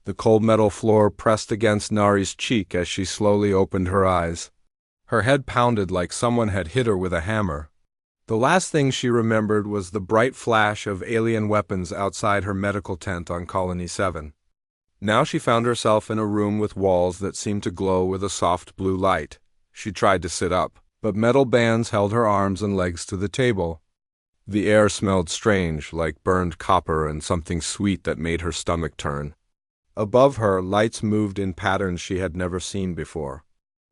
The cold metal floor pressed against Nari's cheek as she slowly opened her eyes. Her head pounded like someone had hit her with a hammer. The last thing she remembered was the bright flash of alien weapons outside her medical tent on Colony 7. Now she found herself in a room with walls that seemed to glow with a soft blue light. She tried to sit up, but metal bands held her arms and legs to the table. The air smelled strange, like burned copper and something sweet that made her stomach turn. Above her, lights moved in patterns she had never seen before.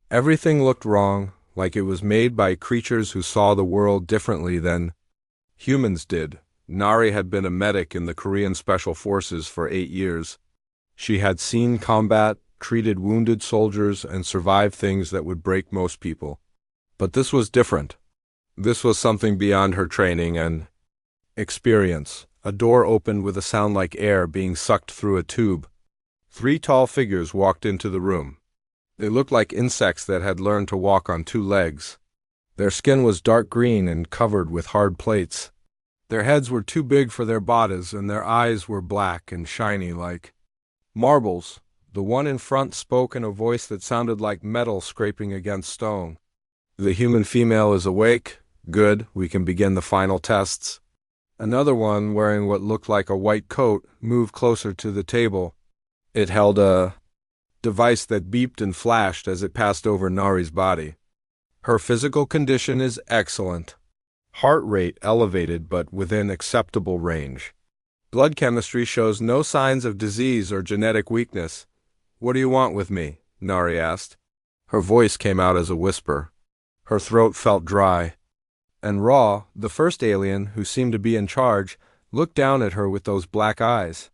Everything looked wrong, like it was made by creatures who saw the world differently than humans did. Nari had been a medic in the Korean Special Forces for 8 years. She had seen combat, treated wounded soldiers, and survived things that would break most people. But this was different. This was something beyond her training and experience. A door opened with a sound like air being sucked through a tube. 3 tall figures walked into the room. They looked like insects that had learned to walk on 2 legs. Their skin was dark green and covered with hard plates. Their heads were too big for their bodies, and their eyes were black and shiny like marbles. The one in front spoke in a voice that sounded like metal scraping against stone. "The human female is awake. Good, we can begin the final tests." Another one, wearing what looked like a white coat, moved closer to the table. It held a device that beeped and flashed as it passed over Nari's body. "Her physical condition is excellent. Heart rate elevated but within acceptable range. Blood chemistry shows no signs of disease or genetic weakness." "What do you want with me?" Nari asked. Her voice came out as a whisper. Her throat felt dry. And Ra, the first alien who seemed to be in charge, looked down at her with those black eyes.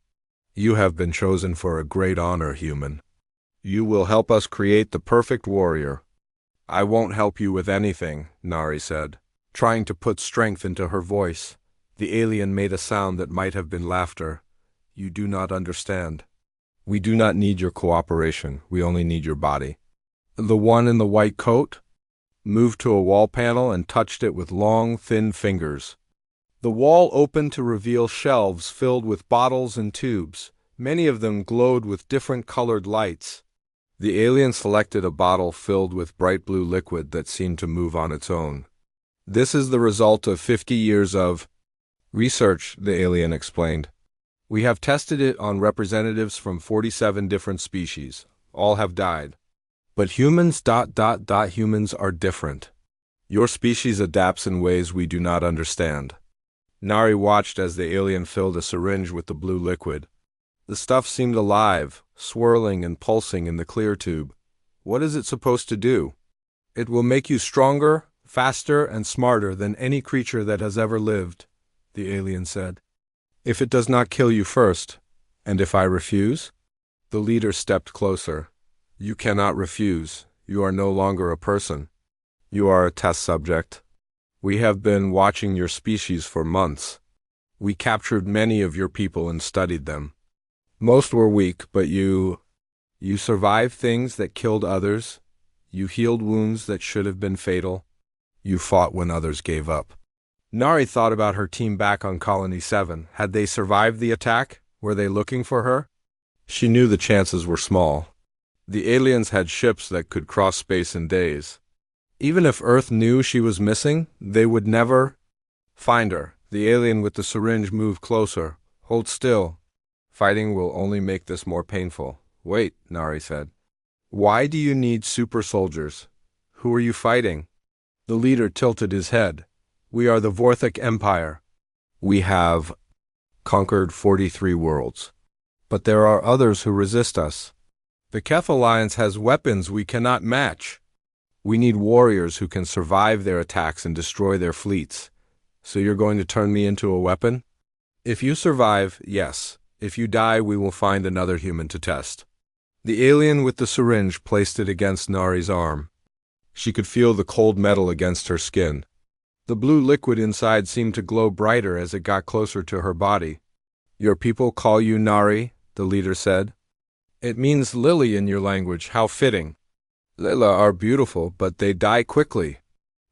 "You have been chosen for a great honor, human. You will help us create the perfect warrior." "I won't help you with anything," Nari said, trying to put strength into her voice. The alien made a sound that might have been laughter. "You do not understand. We do not need your cooperation. We only need your body." The one in the white coat moved to a wall panel and touched it with long, thin fingers. The wall opened to reveal shelves filled with bottles and tubes. Many of them glowed with different colored lights. The alien selected a bottle filled with bright blue liquid that seemed to move on its own. "This is the result of 50 years of research," the alien explained. "We have tested it on representatives from 47 different species. All have died. But humans humans are different. Your species adapts in ways we do not understand." Nari watched as the alien filled a syringe with the blue liquid. The stuff seemed alive, swirling and pulsing in the clear tube. "What is it supposed to do?" "It will make you stronger, faster, and smarter than any creature that has ever lived," the alien said. "If it does not kill you first." "And if I refuse?" The leader stepped closer. "You cannot refuse. You are no longer a person. You are a test subject. We have been watching your species for months. We captured many of your people and studied them. Most were weak, but you survived things that killed others. You healed wounds that should have been fatal. You fought when others gave up." Nari thought about her team back on Colony 7. Had they survived the attack? Were they looking for her? She knew the chances were small. The aliens had ships that could cross space in days. Even if Earth knew she was missing, they would never find her. The alien with the syringe moved closer. "Hold still. Fighting will only make this more painful." "Wait," Nari said. "Why do you need super soldiers? Who are you fighting?" The leader tilted his head. "We are the Vorthic Empire. We have conquered 43 worlds. But there are others who resist us. The Keth Alliance has weapons we cannot match. We need warriors who can survive their attacks and destroy their fleets. So you're going to turn me into a weapon?" "If you survive, yes. If you die, we will find another human to test." The alien with the syringe placed it against Nari's arm. She could feel the cold metal against her skin. The blue liquid inside seemed to glow brighter as it got closer to her body. "Your people call you Nari," the leader said. "It means lily in your language. How fitting. Lila are beautiful, but they die quickly.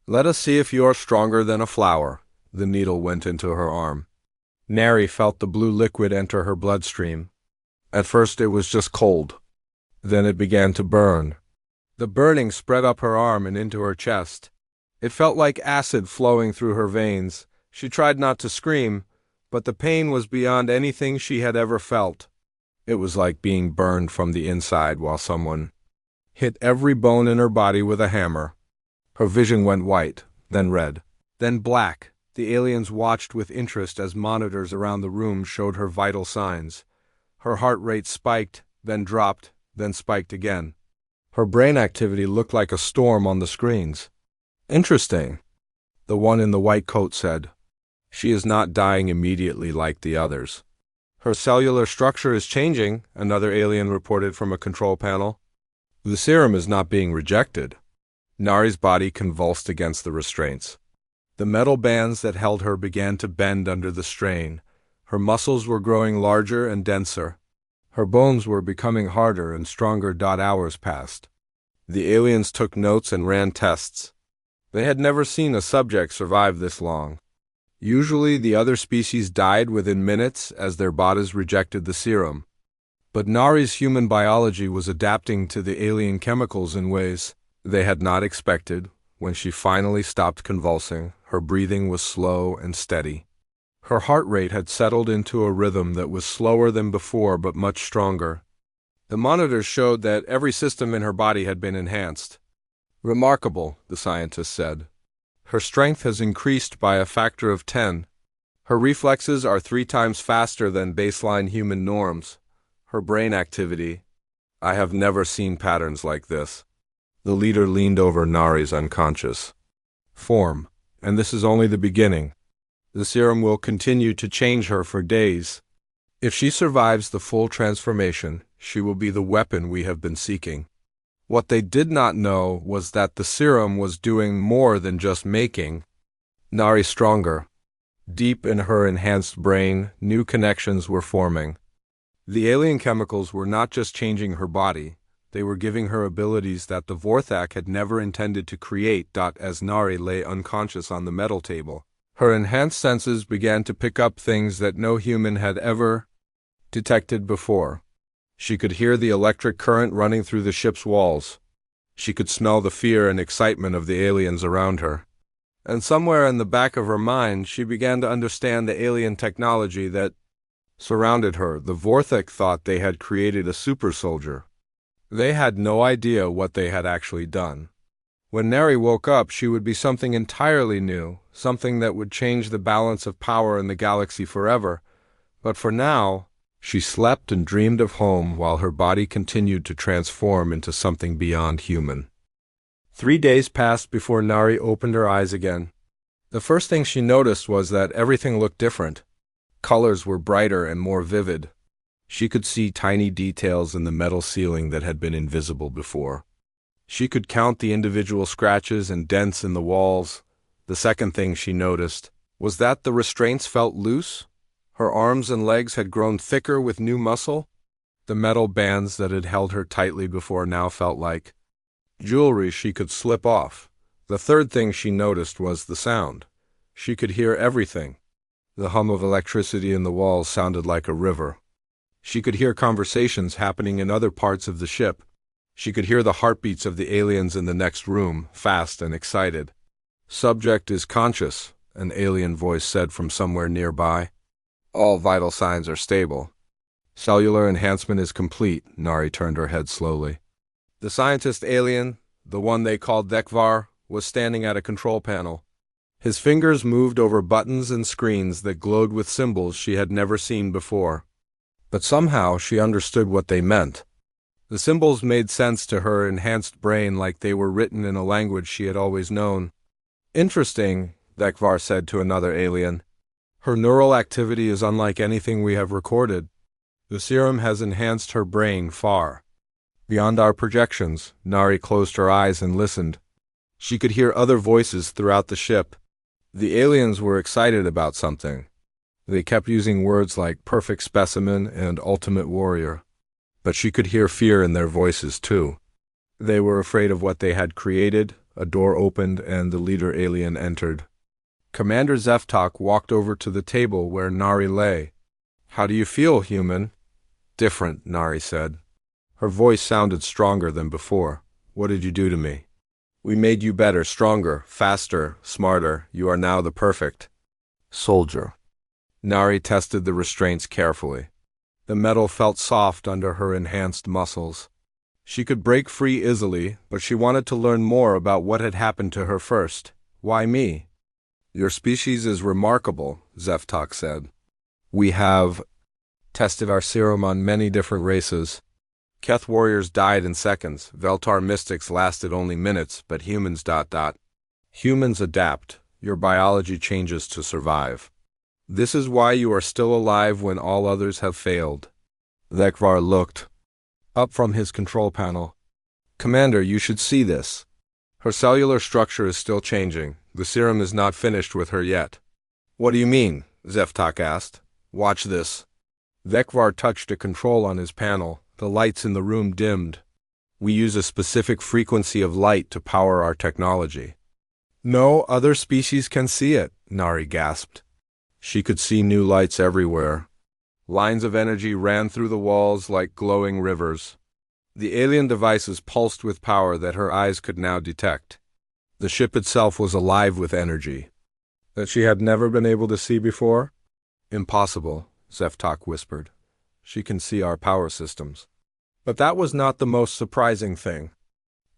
Let us see if you are stronger than a flower." The needle went into her arm. Nari felt the blue liquid enter her bloodstream. At first it was just cold. Then it began to burn. The burning spread up her arm and into her chest. It felt like acid flowing through her veins. She tried not to scream, but the pain was beyond anything she had ever felt. It was like being burned from the inside while someone hit every bone in her body with a hammer. Her vision went white, then red, then black. The aliens watched with interest as monitors around the room showed her vital signs. Her heart rate spiked, then dropped, then spiked again. Her brain activity looked like a storm on the screens. Interesting, the one in the white coat said. She is not dying immediately like the others. Her cellular structure is changing, another alien reported from a control panel. The serum is not being rejected. Nari's body convulsed against the restraints. The metal bands that held her began to bend under the strain. Her muscles were growing larger and denser. Her bones were becoming harder and stronger. Hours passed. The aliens took notes and ran tests. They had never seen a subject survive this long. Usually the other species died within minutes as their bodies rejected the serum. But Nari's human biology was adapting to the alien chemicals in ways they had not expected. When she finally stopped convulsing, her breathing was slow and steady. Her heart rate had settled into a rhythm that was slower than before but much stronger. The monitors showed that every system in her body had been enhanced. Remarkable, the scientist said. Her strength has increased by a factor of 10. Her reflexes are 3 times faster than baseline human norms. Her brain activity. I have never seen patterns like this. The leader leaned over Nari's unconscious form, and this is only the beginning. The serum will continue to change her for days. If she survives the full transformation, she will be the weapon we have been seeking. What they did not know was that the serum was doing more than just making Nari stronger. Deep in her enhanced brain, new connections were forming. The alien chemicals were not just changing her body, they were giving her abilities that the Vorthak had never intended to create. As Nari lay unconscious on the metal table, her enhanced senses began to pick up things that no human had ever detected before. She could hear the electric current running through the ship's walls. She could smell the fear and excitement of the aliens around her. And somewhere in the back of her mind, she began to understand the alien technology that surrounded her. The Vorthak thought they had created a super soldier. They had no idea what they had actually done. When Nari woke up, she would be something entirely new, something that would change the balance of power in the galaxy forever. But for now, she slept and dreamed of home while her body continued to transform into something beyond human. 3 days passed before Nari opened her eyes again. The first thing she noticed was that everything looked different. Colors were brighter and more vivid. She could see tiny details in the metal ceiling that had been invisible before. She could count the individual scratches and dents in the walls. The second thing she noticed was that the restraints felt loose. Her arms and legs had grown thicker with new muscle. The metal bands that had held her tightly before now felt like jewelry she could slip off. The third thing she noticed was the sound. She could hear everything. The hum of electricity in the walls sounded like a river. She could hear conversations happening in other parts of the ship. She could hear the heartbeats of the aliens in the next room, fast and excited. "Subject is conscious," an alien voice said from somewhere nearby. "All vital signs are stable. Cellular enhancement is complete." Nari turned her head slowly. The scientist alien, the one they called Dekvar, was standing at a control panel. His fingers moved over buttons and screens that glowed with symbols she had never seen before. But somehow she understood what they meant. The symbols made sense to her enhanced brain like they were written in a language she had always known. "Interesting," Dekvar said to another alien. "Her neural activity is unlike anything we have recorded. The serum has enhanced her brain far beyond our projections." Nari closed her eyes and listened. She could hear other voices throughout the ship. The aliens were excited about something. They kept using words like perfect specimen and ultimate warrior. But she could hear fear in their voices too. They were afraid of what they had created. A door opened and the leader alien entered. Commander Zeftok walked over to the table where Nari lay. "How do you feel, human?" different, Nari said. Her voice sounded stronger than before. What did you do to me? We made you better, stronger, faster, smarter. You are now the perfect soldier. Nari tested the restraints carefully. The metal felt soft under her enhanced muscles. She could break free easily, but she wanted to learn more about what had happened to her first. Why me? Your species is remarkable, Zeftok said. We have tested our serum on many different races. Keth warriors died in seconds, Veltar mystics lasted only minutes, but humans ... Humans adapt. Your biology changes to survive. This is why you are still alive when all others have failed. Lekvar looked up from his control panel. Commander, you should see this. Her cellular structure is still changing. The serum is not finished with her yet. What do you mean? Zeftok asked. Watch this. Vekvar touched a control on his panel. The lights in the room dimmed. We use a specific frequency of light to power our technology. No other species can see it, Nari gasped. She could see new lights everywhere. Lines of energy ran through the walls like glowing rivers. The alien devices pulsed with power that her eyes could now detect. The ship itself was alive with energy that she had never been able to see before. Impossible, Zeftok whispered. She can see our power systems. But that was not the most surprising thing.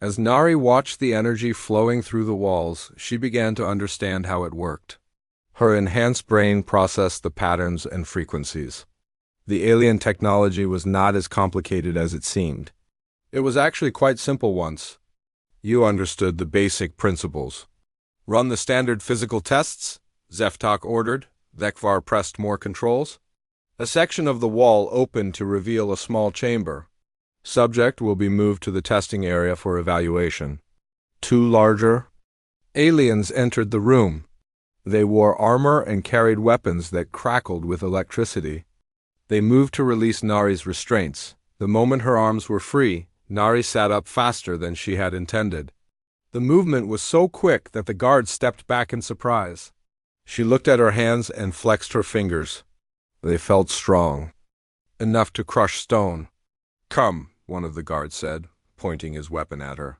As Nari watched the energy flowing through the walls, she began to understand how it worked. Her enhanced brain processed the patterns and frequencies. The alien technology was not as complicated as it seemed. It was actually quite simple once you understood the basic principles. Run the standard physical tests, Zeftok ordered. Vekvar pressed more controls. A section of the wall opened to reveal a small chamber. Subject will be moved to the testing area for evaluation. Two larger aliens entered the room. They wore armor and carried weapons that crackled with electricity. They moved to release Nari's restraints. The moment her arms were free, Nari sat up faster than she had intended. The movement was so quick that the guards stepped back in surprise. She looked at her hands and flexed her fingers. They felt strong, enough to crush stone. Come, one of the guards said, pointing his weapon at her.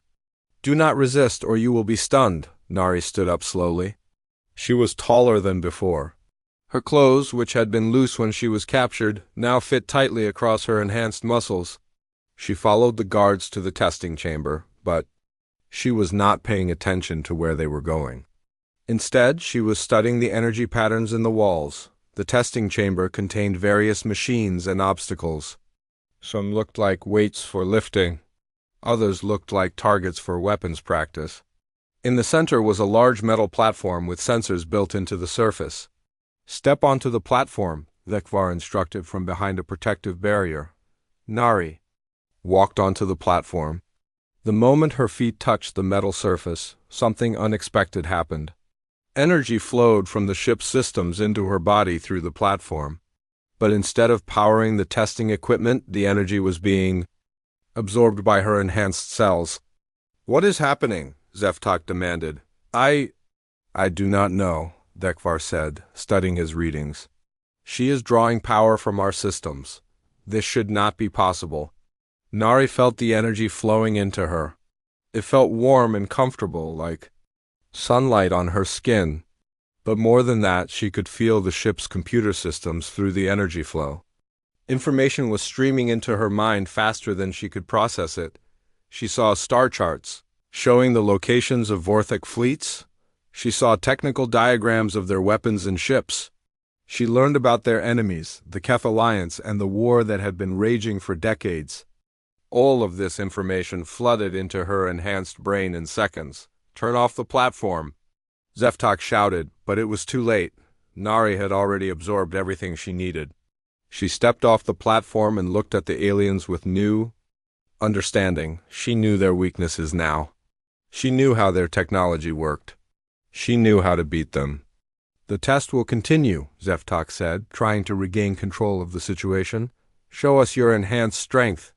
Do not resist or you will be stunned. Nari stood up slowly. She was taller than before. Her clothes, which had been loose when she was captured, now fit tightly across her enhanced muscles. She followed the guards to the testing chamber, but she was not paying attention to where they were going. Instead, she was studying the energy patterns in the walls. The testing chamber contained various machines and obstacles. Some looked like weights for lifting. Others looked like targets for weapons practice. In the center was a large metal platform with sensors built into the surface. Step onto the platform, Vekvar instructed from behind a protective barrier. Nari walked onto the platform. The moment her feet touched the metal surface, something unexpected happened. Energy flowed from the ship's systems into her body through the platform. But instead of powering the testing equipment, the energy was being absorbed by her enhanced cells. What is happening? Zeftok demanded. I do not know, Vekvar said, studying his readings. She is drawing power from our systems. This should not be possible. Nari felt the energy flowing into her. It felt warm and comfortable, like sunlight on her skin. But more than that, she could feel the ship's computer systems through the energy flow. Information was streaming into her mind faster than she could process it. She saw star charts showing the locations of Vorthik fleets. She saw technical diagrams of their weapons and ships. She learned about their enemies, the Keth Alliance, and the war that had been raging for decades. All of this information flooded into her enhanced brain in seconds. Turn off the platform, Zeftok shouted, but it was too late. Nari had already absorbed everything she needed. She stepped off the platform and looked at the aliens with new understanding. She knew their weaknesses now. She knew how their technology worked. She knew how to beat them. The test will continue, Zeftok said, trying to regain control of the situation. Show us your enhanced strength.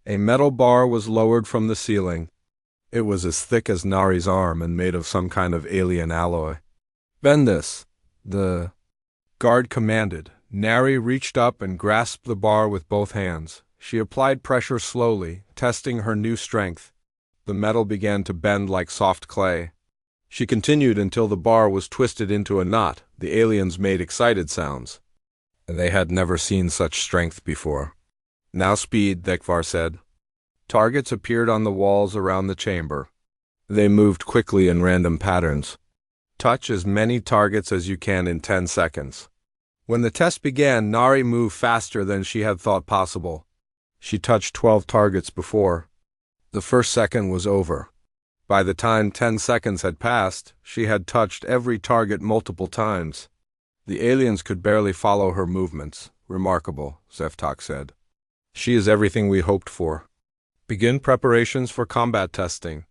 A metal bar was lowered from the ceiling. It was as thick as Nari's arm and made of some kind of alien alloy. Bend this, the guard commanded. Nari reached up and grasped the bar with both hands. She applied pressure slowly, testing her new strength. The metal began to bend like soft clay. She continued until the bar was twisted into a knot. The aliens made excited sounds. They had never seen such strength before. "Now speed," Dekvar said. Targets appeared on the walls around the chamber. They moved quickly in random patterns. Touch as many targets as you can in 10 seconds. When the test began, Nari moved faster than she had thought possible. She touched 12 targets before. The first second was over. By the time 10 seconds had passed, she had touched every target multiple times. The aliens could barely follow her movements. "Remarkable," Zeftak said. "She is everything we hoped for. Begin preparations for combat testing."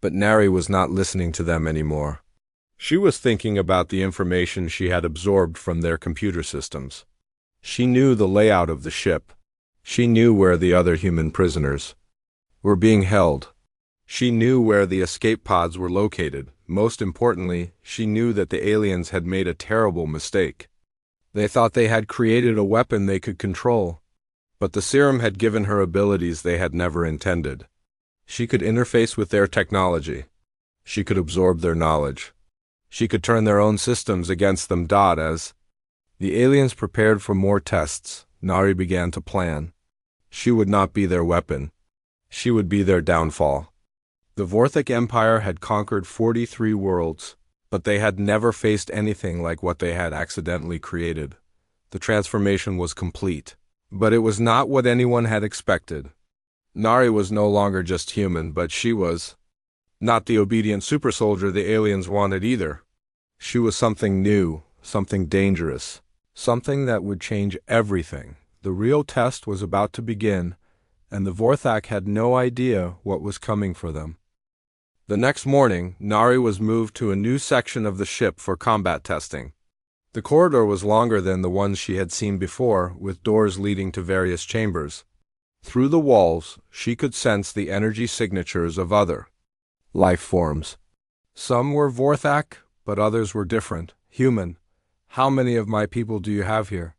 But Nari was not listening to them anymore. She was thinking about the information she had absorbed from their computer systems. She knew the layout of the ship. She knew where the other human prisoners were being held. She knew where the escape pods were located. Most importantly, she knew that the aliens had made a terrible mistake. They thought they had created a weapon they could control. But the Serum had given her abilities they had never intended. She could interface with their technology. She could absorb their knowledge. She could turn their own systems against them. As the aliens prepared for more tests, Nari began to plan. She would not be their weapon. She would be their downfall. The Vorthic Empire had conquered 43 worlds, but they had never faced anything like what they had accidentally created. The transformation was complete, but it was not what anyone had expected. Nari was no longer just human, but she was not the obedient super soldier the aliens wanted either. She was something new, something dangerous, something that would change everything. The real test was about to begin, and the Vorthak had no idea what was coming for them. The next morning, Nari was moved to a new section of the ship for combat testing. The corridor was longer than the ones she had seen before, with doors leading to various chambers. Through the walls, she could sense the energy signatures of other life forms. Some were Vorthak, but others were different, human. "How many of my people do you have here?"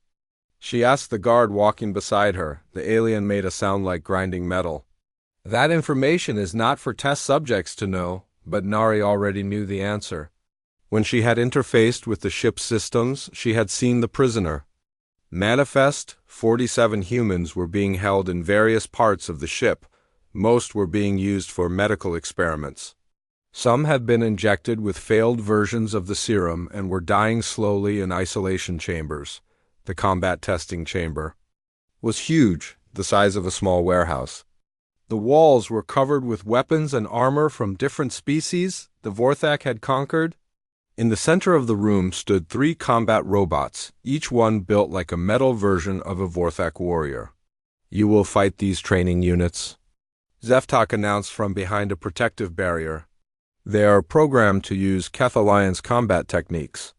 she asked the guard walking beside her. The alien made a sound like grinding metal. "That information is not for test subjects to know," but Nari already knew the answer. When she had interfaced with the ship's systems, she had seen the prisoner. Manifest, 47 humans were being held in various parts of the ship. Most were being used for medical experiments. Some had been injected with failed versions of the serum and were dying slowly in isolation chambers. The combat testing chamber was huge, the size of a small warehouse. The walls were covered with weapons and armor from different species the Vorthak had conquered. In the center of the room stood 3 combat robots, each one built like a metal version of a Vorthak warrior. "You will fight these training units," Zeftak announced from behind a protective barrier. "They are programmed to use Keth Alliance combat techniques.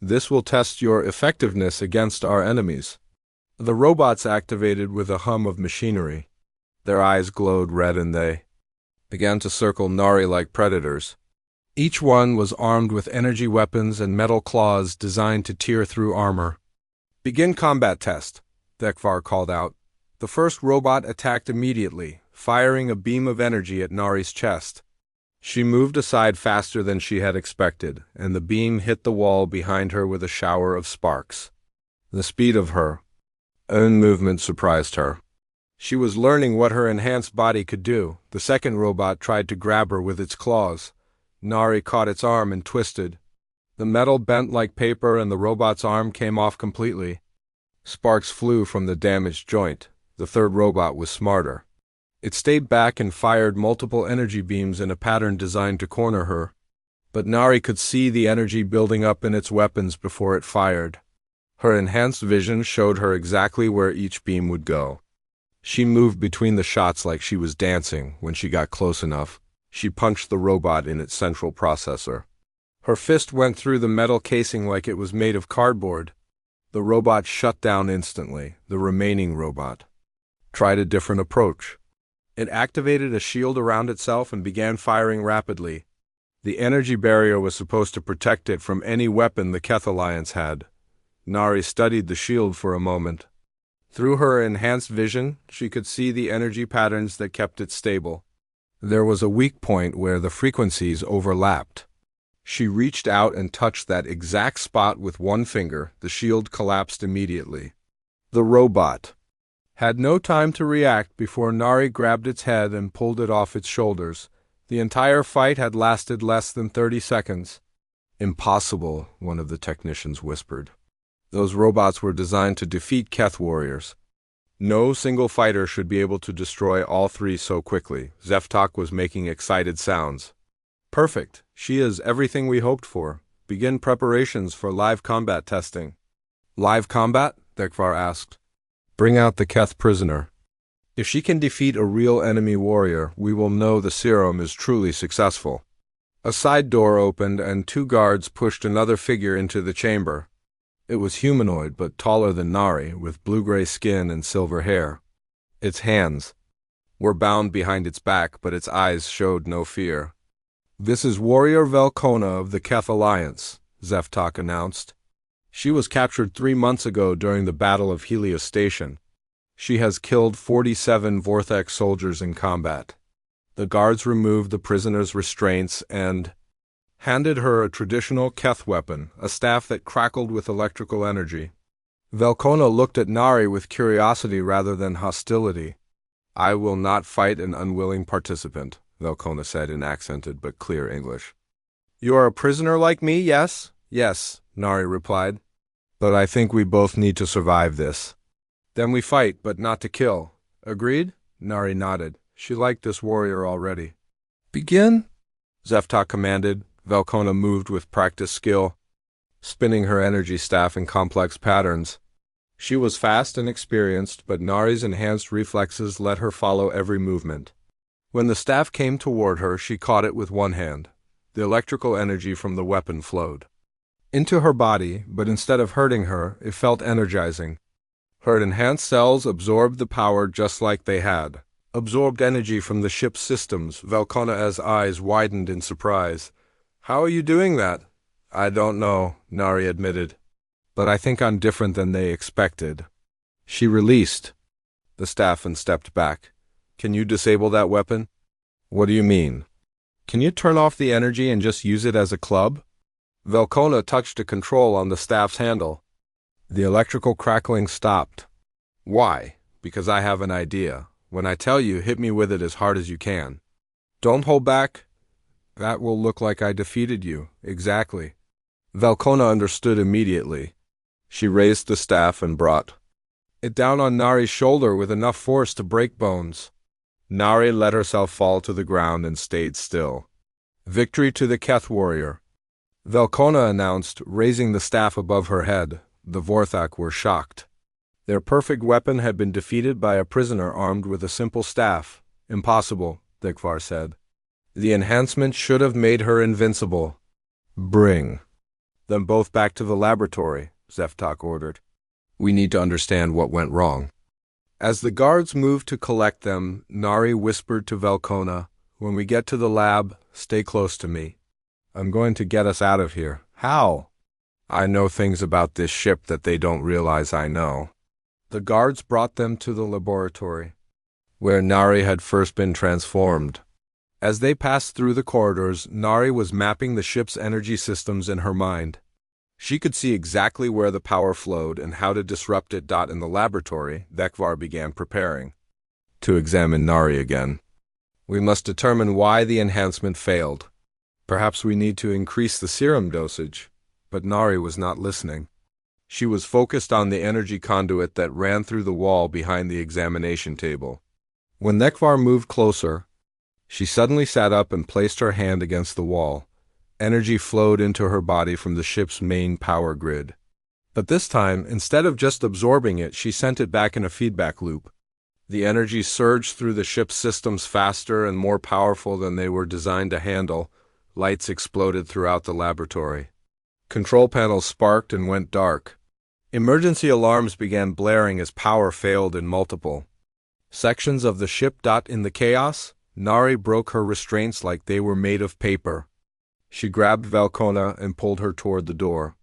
This will test your effectiveness against our enemies." The robots activated with a hum of machinery. Their eyes glowed red and they began to circle Nari like predators. Each one was armed with energy weapons and metal claws designed to tear through armor. "Begin combat test," Dekvar called out. The first robot attacked immediately, firing a beam of energy at Nari's chest. She moved aside faster than she had expected, and the beam hit the wall behind her with a shower of sparks. The speed of her own movement surprised her. She was learning what her enhanced body could do. The second robot tried to grab her with its claws. Nari caught its arm and twisted. The metal bent like paper and the robot's arm came off completely. Sparks flew from the damaged joint. The third robot was smarter. It stayed back and fired multiple energy beams in a pattern designed to corner her. But Nari could see the energy building up in its weapons before it fired. Her enhanced vision showed her exactly where each beam would go. She moved between the shots like she was dancing. When she got close enough, she punched the robot in its central processor. Her fist went through the metal casing like it was made of cardboard. The robot shut down instantly. The remaining robot tried a different approach. It activated a shield around itself and began firing rapidly. The energy barrier was supposed to protect it from any weapon the Keth Alliance had. Nari studied the shield for a moment. Through her enhanced vision, she could see the energy patterns that kept it stable. There was a weak point where the frequencies overlapped. She reached out and touched that exact spot with one finger. The shield collapsed immediately. The robot had no time to react before Nari grabbed its head and pulled it off its shoulders. The entire fight had lasted less than 30 seconds. Impossible, one of the technicians whispered. Those robots were designed to defeat Keth warriors. No single fighter should be able to destroy all three so quickly. Zeftok was making excited sounds. Perfect. She is everything we hoped for. Begin preparations for live combat testing. Live combat? Dekvar asked. Bring out the Keth prisoner. If she can defeat a real enemy warrior, we will know the serum is truly successful. A side door opened and 2 guards pushed another figure into the chamber. It was humanoid but taller than Nari, with blue-gray skin and silver hair. Its hands were bound behind its back, but its eyes showed no fear. This is Warrior Velkona of the Keth Alliance, Zeftok announced. She was captured 3 months ago during the Battle of Helios Station. She has killed 47 Vortex soldiers in combat. The guards removed the prisoner's restraints and handed her a traditional Keth weapon, a staff that crackled with electrical energy. Velkona looked at Nari with curiosity rather than hostility. I will not fight an unwilling participant, Velkona said in accented but clear English. You are a prisoner like me, yes? Yes, Nari replied. But I think we both need to survive this. Then we fight, but not to kill. Agreed? Nari nodded. She liked this warrior already. Begin? Zeftok commanded. Velkona moved with practiced skill, spinning her energy staff in complex patterns. She was fast and experienced, but Nari's enhanced reflexes let her follow every movement. When the staff came toward her, she caught it with one hand. The electrical energy from the weapon flowed into her body, but instead of hurting her, it felt energizing. Her enhanced cells absorbed the power just like they had absorbed energy from the ship's systems. Velkona's eyes widened in surprise. How are you doing that? I don't know, Nari admitted. But I think I'm different than they expected. She released the staff and stepped back. Can you disable that weapon? What do you mean? Can you turn off the energy and just use it as a club? Velkona touched a control on the staff's handle. The electrical crackling stopped. Why? Because I have an idea. When I tell you, hit me with it as hard as you can. Don't hold back. That will look like I defeated you. Exactly. Velkona understood immediately. She raised the staff and brought it down on Nari's shoulder with enough force to break bones. Nari let herself fall to the ground and stayed still. Victory to the Keth warrior, Velkona announced, raising the staff above her head. The Vorthak were shocked. Their perfect weapon had been defeated by a prisoner armed with a simple staff. Impossible, Dekvar said. The enhancement should have made her invincible. Bring them both back to the laboratory, Zeftok ordered. We need to understand what went wrong. As the guards moved to collect them, Nari whispered to Velkona, when we get to the lab, stay close to me. I'm going to get us out of here. How? I know things about this ship that they don't realize I know. The guards brought them to the laboratory, where Nari had first been transformed. As they passed through the corridors, Nari was mapping the ship's energy systems in her mind. She could see exactly where the power flowed and how to disrupt it. In the laboratory, Dekvar began preparing to examine Nari again. We must determine why the enhancement failed. Perhaps we need to increase the serum dosage. But Nari was not listening. She was focused on the energy conduit that ran through the wall behind the examination table. When Nekvar moved closer, she suddenly sat up and placed her hand against the wall. Energy flowed into her body from the ship's main power grid. But this time, instead of just absorbing it, she sent it back in a feedback loop. The energy surged through the ship's systems faster and more powerful than they were designed to handle. Lights exploded throughout the laboratory. Control panels sparked and went dark. Emergency alarms began blaring as power failed in multiple sections of the ship. In the chaos, Nari broke her restraints like they were made of paper. She grabbed Velkona and pulled her toward the door.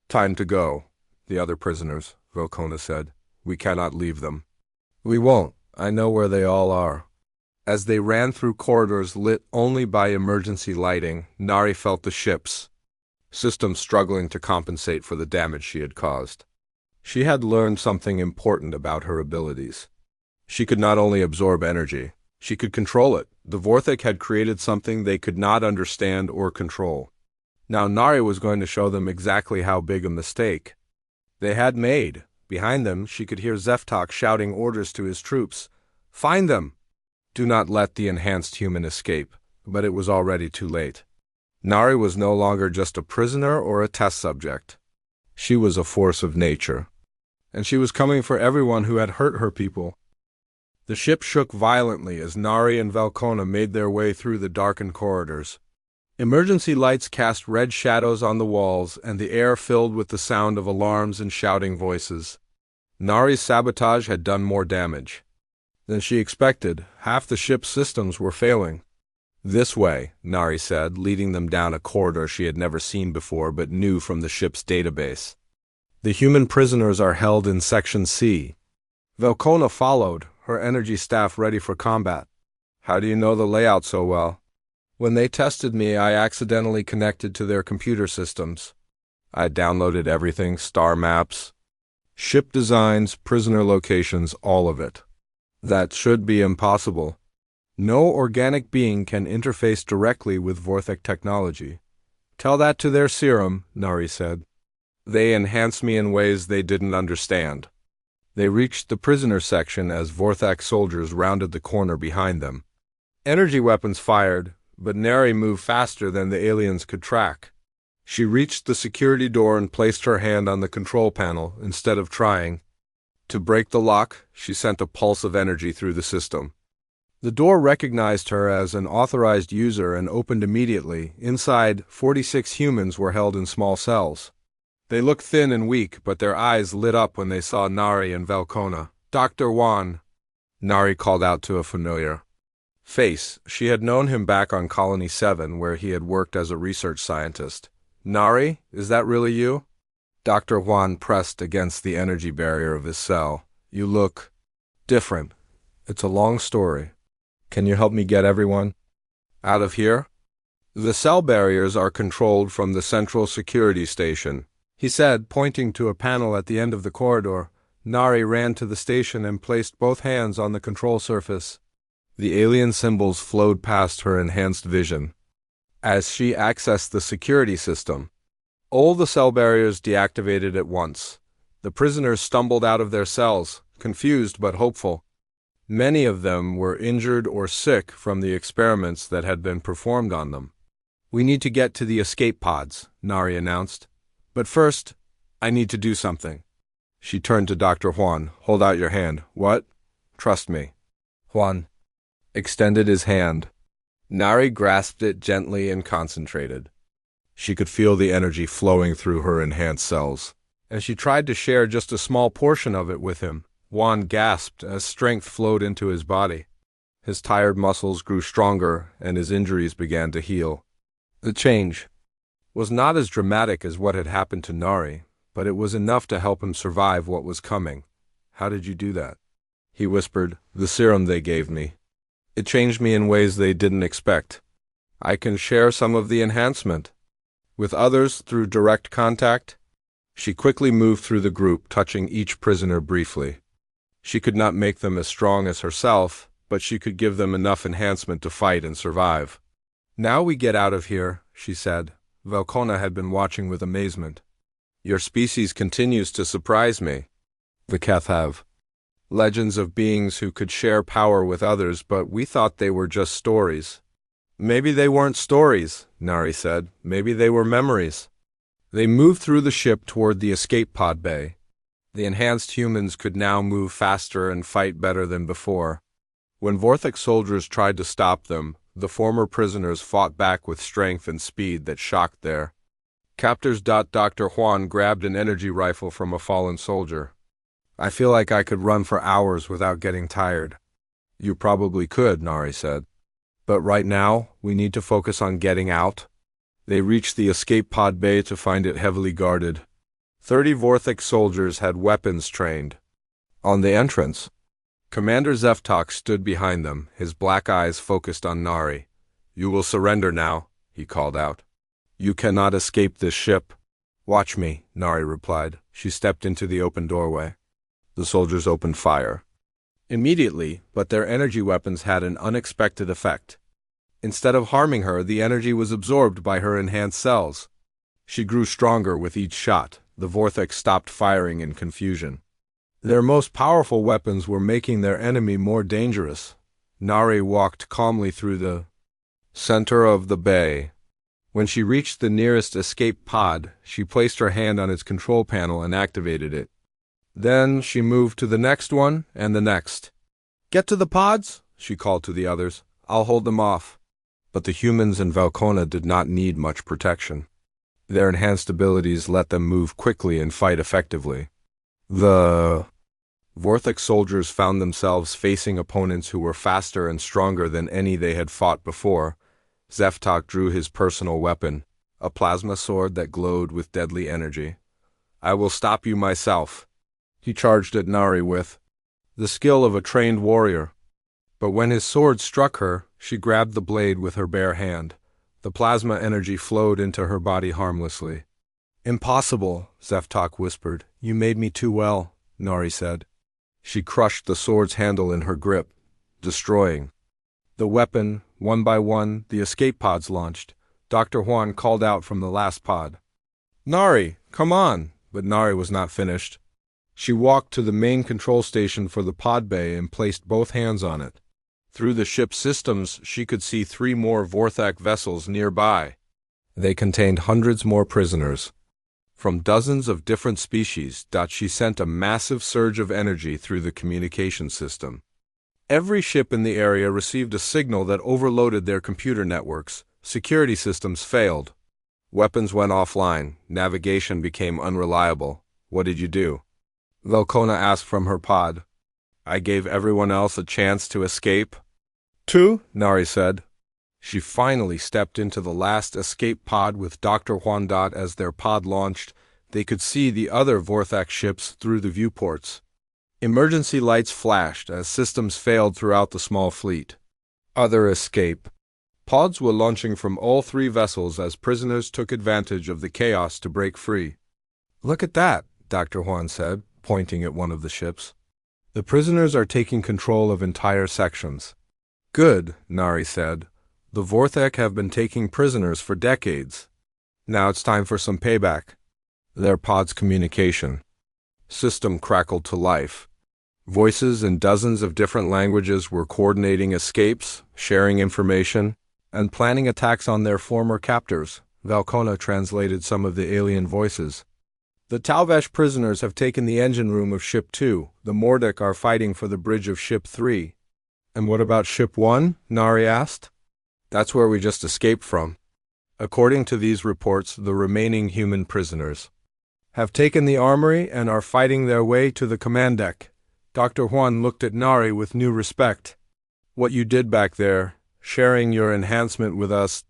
Time to go. the other prisoners, Velkona said. We cannot leave them. We won't. I know where they all are. As they ran through corridors lit only by emergency lighting, Nari felt the ship's system struggling to compensate for the damage she had caused. She had learned something important about her abilities. She could not only absorb energy, she could control it. The Vorthik had created something they could not understand or control. Now Nari was going to show them exactly how big a mistake they had made. Behind them, she could hear Zeftok shouting orders to his troops. Find them! Do not let the enhanced human escape. But it was already too late. Nari was no longer just a prisoner or a test subject. She was a force of nature. And she was coming for everyone who had hurt her people. The ship shook violently as Nari and Velkona made their way through the darkened corridors. Emergency lights cast red shadows on the walls, and the air filled with the sound of alarms and shouting voices. Nari's sabotage had done more damage than she expected. Half the ship's systems were failing. This way, Nari said, leading them down a corridor she had never seen before but knew from the ship's database. The human prisoners are held in Section C. Velkona followed, her energy staff ready for combat. How do you know the layout so well? When they tested me, I accidentally connected to their computer systems. I downloaded everything, star maps, ship designs, prisoner locations, all of it. That should be impossible. No organic being can interface directly with Vorthik technology. Tell that to their Serum, Nari said. They enhanced me in ways they didn't understand. They reached the prisoner section as Vorthak soldiers rounded the corner behind them. Energy weapons fired, but Nari moved faster than the aliens could track. She reached the security door and placed her hand on the control panel instead of trying to break the lock. She sent a pulse of energy through the system. The door recognized her as an authorized user and opened immediately. Inside, 46 humans were held in small cells. They looked thin and weak, but their eyes lit up when they saw Nari and Velkona. Dr. Juan, Nari called out to a familiar face. She had known him back on Colony 7, where he had worked as a research scientist. Nari, is that really you? Dr. Juan pressed against the energy barrier of his cell. You look different. It's a long story. Can you help me get everyone out of here? The cell barriers are controlled from the central security station, he said, pointing to a panel at the end of the corridor. Nari ran to the station and placed both hands on the control surface. The alien symbols flowed past her enhanced vision. As she accessed the security system, all the cell barriers deactivated at once. The prisoners stumbled out of their cells, confused but hopeful. Many of them were injured or sick from the experiments that had been performed on them. We need to get to the escape pods, Nari announced. But first, I need to do something. She turned to Dr. Juan. Hold out your hand. What? Trust me. Juan extended his hand. Nari grasped it gently and concentrated. She could feel the energy flowing through her enhanced cells. As she tried to share just a small portion of it with him, Juan gasped as strength flowed into his body. His tired muscles grew stronger, and his injuries began to heal. The change was not as dramatic as what had happened to Nari, but it was enough to help him survive what was coming. How did you do that? He whispered. The serum they gave me. It changed me in ways they didn't expect. I can share some of the enhancement with others through direct contact. She quickly moved through the group, touching each prisoner briefly. She could not make them as strong as herself, but she could give them enough enhancement to fight and survive. Now we get out of here, she said. Velkona had been watching with amazement. Your species continues to surprise me. The Keth have legends of beings who could share power with others, but we thought they were just stories. Maybe they weren't stories, Nari said. Maybe they were memories. They moved through the ship toward the escape pod bay. The enhanced humans could now move faster and fight better than before. When Vorthik soldiers tried to stop them, the former prisoners fought back with strength and speed that shocked their captors. Dr. Juan grabbed an energy rifle from a fallen soldier. I feel like I could run for hours without getting tired. You probably could, Nari said. But right now, we need to focus on getting out. They reached the escape pod bay to find it heavily guarded. 30 Vorthik soldiers had weapons trained. On the entrance, Commander Zeftok stood behind them, his black eyes focused on Nari. "You will surrender now," he called out. "You cannot escape this ship." "Watch me," Nari replied. She stepped into the open doorway. The soldiers opened fire. Immediately, but their energy weapons had an unexpected effect. Instead of harming her, the energy was absorbed by her enhanced cells. She grew stronger with each shot. The Vorthik stopped firing in confusion. Their most powerful weapons were making their enemy more dangerous. Nari walked calmly through the center of the bay. When she reached the nearest escape pod, she placed her hand on its control panel and activated it. Then she moved to the next one and the next. "Get to the pods," she called to the others. "I'll hold them off." But the humans in Velkona did not need much protection. Their enhanced abilities let them move quickly and fight effectively. The Vorthik soldiers found themselves facing opponents who were faster and stronger than any they had fought before. Zeftok drew his personal weapon, a plasma sword that glowed with deadly energy. "I will stop you myself," he charged at Nari with the skill of a trained warrior. But when his sword struck her, she grabbed the blade with her bare hand. The plasma energy flowed into her body harmlessly. "Impossible," Zeftok whispered. "You made me too well," Nari said. She crushed the sword's handle in her grip, destroying the weapon. One by one, the escape pods launched. Dr. Juan called out from the last pod, "Nari, come on!" But Nari was not finished. She walked to the main control station for the pod bay and placed both hands on it. Through the ship's systems, she could see 3 more Vorthak vessels nearby. They contained hundreds more prisoners from dozens of different species. She sent a massive surge of energy through the communication system. Every ship in the area received a signal that overloaded their computer networks. Security systems failed. Weapons went offline. Navigation became unreliable. "What did you do?" Velkona asked from her pod. "I gave everyone else a chance to escape." "Two," Nari said. She finally stepped into the last escape pod with Dr. Juan. As their pod launched, they could see the other Vorthak ships through the viewports. Emergency lights flashed as systems failed throughout the small fleet. Other escape pods were launching from all 3 vessels as prisoners took advantage of the chaos to break free. "Look at that," Dr. Juan said, pointing at one of the ships. "The prisoners are taking control of entire sections." "Good," Nari said. "The Vorthak have been taking prisoners for decades. Now it's time for some payback." Their pod's communication system crackled to life. Voices in dozens of different languages were coordinating escapes, sharing information, and planning attacks on their former captors. Velkona translated some of the alien voices. "The Talvesh prisoners have taken the engine room of Ship 2. The Mordic are fighting for the bridge of Ship 3. "And what about Ship 1? Nari asked. "That's where we just escaped from." According to these reports, the remaining human prisoners have taken the armory and are fighting their way to the command deck. Dr. Juan looked at Nari with new respect. "What you did back there, sharing your enhancement with us, ...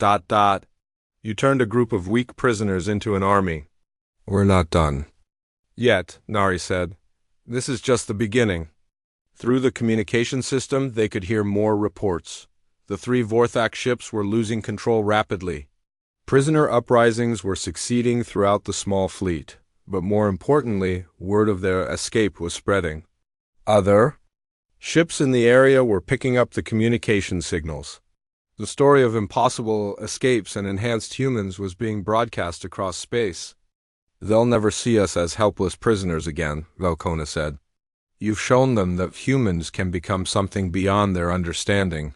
You turned a group of weak prisoners into an army." "We're not done yet," Nari said. "This is just the beginning." Through the communication system, they could hear more reports. The 3 Vorthak ships were losing control rapidly. Prisoner uprisings were succeeding throughout the small fleet, but more importantly, word of their escape was spreading. Other ships in the area were picking up the communication signals. The story of impossible escapes and enhanced humans was being broadcast across space. "They'll never see us as helpless prisoners again," Velkona said. "You've shown them that humans can become something beyond their understanding."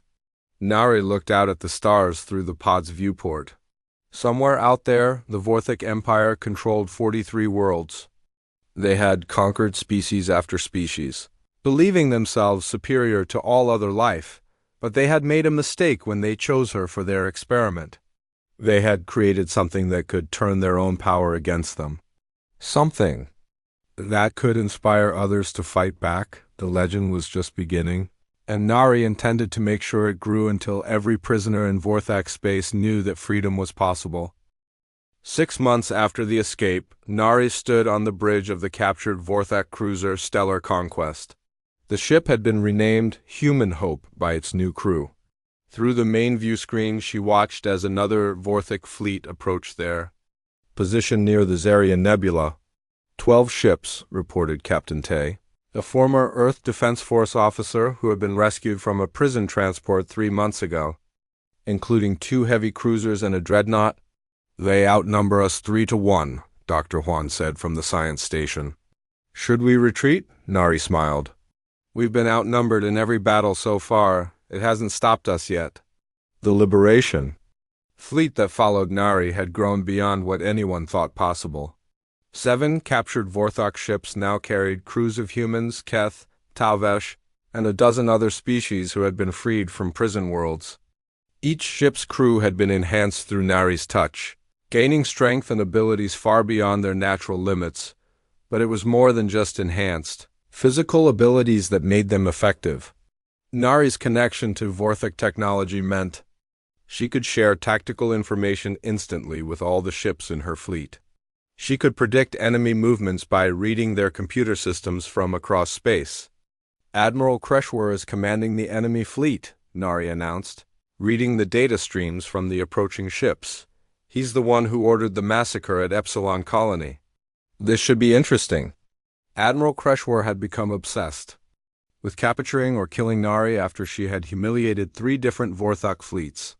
Nari looked out at the stars through the pod's viewport. Somewhere out there, the Vorthik Empire controlled 43 worlds. They had conquered species after species, believing themselves superior to all other life, but they had made a mistake when they chose her for their experiment. They had created something that could turn their own power against them. Something that could inspire others to fight back. The legend was just beginning, and Nari intended to make sure it grew until every prisoner in Vorthak space knew that freedom was possible. 6 months after the escape, Nari stood on the bridge of the captured Vorthak cruiser Stellar Conquest. The ship had been renamed Human Hope by its new crew. Through the main view screen, she watched as another Vorthak fleet approached their position near the Zarian Nebula. 12 ships, reported Captain Tay, a former Earth Defense Force officer who had been rescued from a prison transport 3 months ago, including 2 heavy cruisers and a dreadnought. They outnumber us 3-1, Dr. Juan said from the science station. Should we retreat? Nari smiled. We've been outnumbered in every battle so far. It hasn't stopped us yet. The Liberation fleet that followed Nari had grown beyond what anyone thought possible. 7 captured Vorthok ships now carried crews of humans, Keth, Talvesh, and a dozen other species who had been freed from prison worlds. Each ship's crew had been enhanced through Nari's touch, gaining strength and abilities far beyond their natural limits, but it was more than just enhanced. Physical abilities that made them effective. Nari's connection to Vorthak technology meant she could share tactical information instantly with all the ships in her fleet. She could predict enemy movements by reading their computer systems from across space. Admiral Kreshwar is commanding the enemy fleet, Nari announced, reading the data streams from the approaching ships. He's the one who ordered the massacre at Epsilon Colony. This should be interesting. Admiral Kreshwar had become obsessed with capturing or killing Nari after she had humiliated 3 different Vorthok fleets.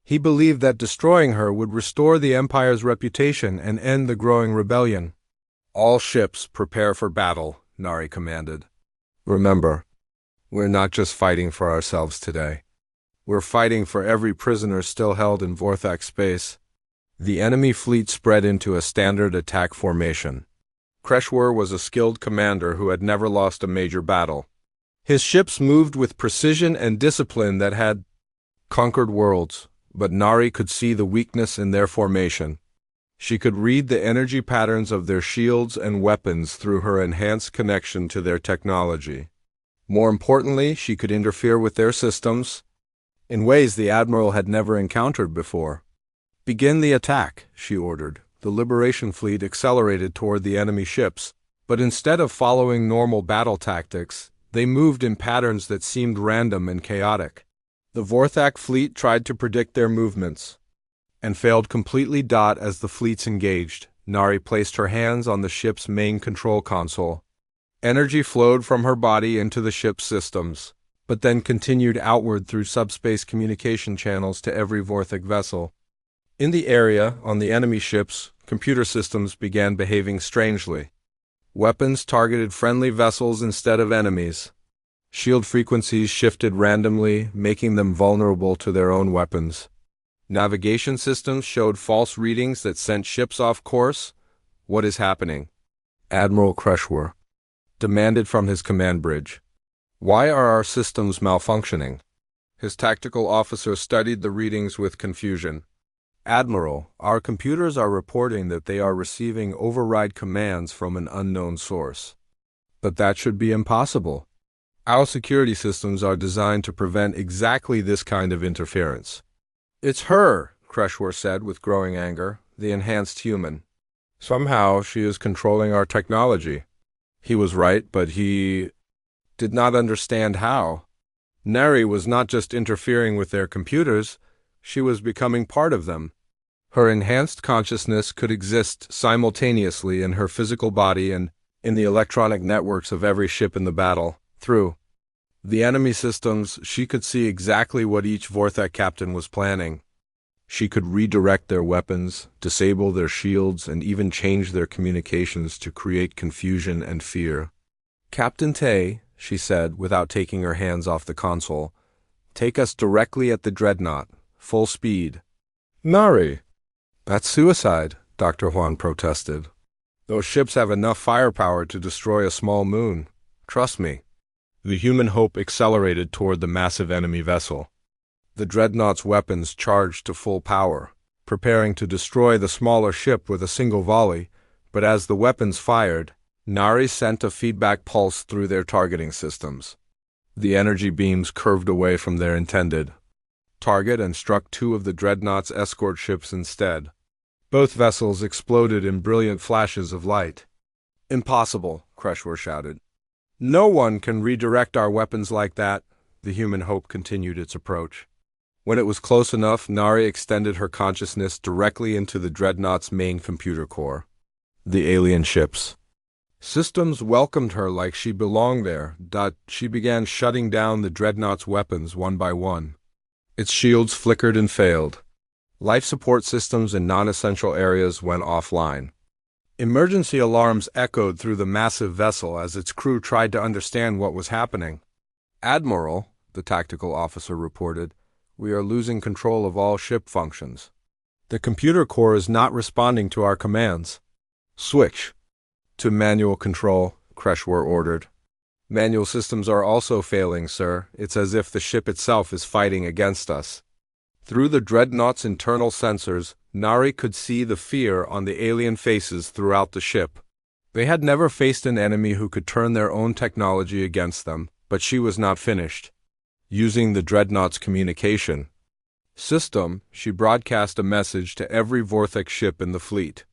He believed that destroying her would restore the Empire's reputation and end the growing rebellion. All ships prepare for battle, Nari commanded. Remember, we're not just fighting for ourselves today. We're fighting for every prisoner still held in Vorthak space. The enemy fleet spread into a standard attack formation. Kreshwar was a skilled commander who had never lost a major battle. His ships moved with precision and discipline that had conquered worlds, but Nari could see the weakness in their formation. She could read the energy patterns of their shields and weapons through her enhanced connection to their technology. More importantly, she could interfere with their systems in ways the Admiral had never encountered before. Begin the attack, she ordered. The Liberation fleet accelerated toward the enemy ships, but instead of following normal battle tactics, they moved in patterns that seemed random and chaotic. The Vorthak fleet tried to predict their movements, and failed completely. As the fleets engaged, Nari placed her hands on the ship's main control console. Energy flowed from her body into the ship's systems, but then continued outward through subspace communication channels to every Vorthak vessel. In the area, on the enemy ships, computer systems began behaving strangely. Weapons targeted friendly vessels instead of enemies. Shield frequencies shifted randomly, making them vulnerable to their own weapons. Navigation systems showed false readings that sent ships off course. What is happening? Admiral Kreshwar demanded from his command bridge. Why are our systems malfunctioning? His tactical officer studied the readings with confusion. Admiral, our computers are reporting that they are receiving override commands from an unknown source. But that should be impossible. Our security systems are designed to prevent exactly this kind of interference. It's her, Kreshwar said with growing anger, the enhanced human. Somehow she is controlling our technology. He was right, but he did not understand how. Nari was not just interfering with their computers, she was becoming part of them. Her enhanced consciousness could exist simultaneously in her physical body and in the electronic networks of every ship in the battle. Through the enemy systems, she could see exactly what each Vorthak captain was planning. She could redirect their weapons, disable their shields, and even change their communications to create confusion and fear. Captain Tay, she said without taking her hands off the console, take us directly at the dreadnought, full speed. Nari! That's suicide, Dr. Juan protested. Those ships have enough firepower to destroy a small moon. Trust me. The Human Hope accelerated toward the massive enemy vessel. The dreadnought's weapons charged to full power, preparing to destroy the smaller ship with a single volley, but as the weapons fired, Nari sent a feedback pulse through their targeting systems. The energy beams curved away from their intended target and struck 2 of the dreadnought's escort ships instead. Both vessels exploded in brilliant flashes of light. "Impossible," Kreshwer shouted. "No one can redirect our weapons like that." The human hope continued its approach. When it was close enough, Nari extended her consciousness directly into the dreadnought's main computer core. The alien ships. Systems welcomed her like she belonged there. She began shutting down the dreadnought's weapons one by one. Its shields flickered and failed. Life support systems in non-essential areas went offline. Emergency alarms echoed through the massive vessel as its crew tried to understand what was happening. "Admiral," the tactical officer reported, "we are losing control of all ship functions. The computer core is not responding to our commands." "Switch to manual control," Kreshwer ordered. "Manual systems are also failing, sir. It's as if the ship itself is fighting against us." Through the dreadnought's internal sensors, Nari could see the fear on the alien faces throughout the ship. They had never faced an enemy who could turn their own technology against them, but she was not finished. Using the dreadnought's communication system, she broadcast a message to every Vorthek ship in the fleet.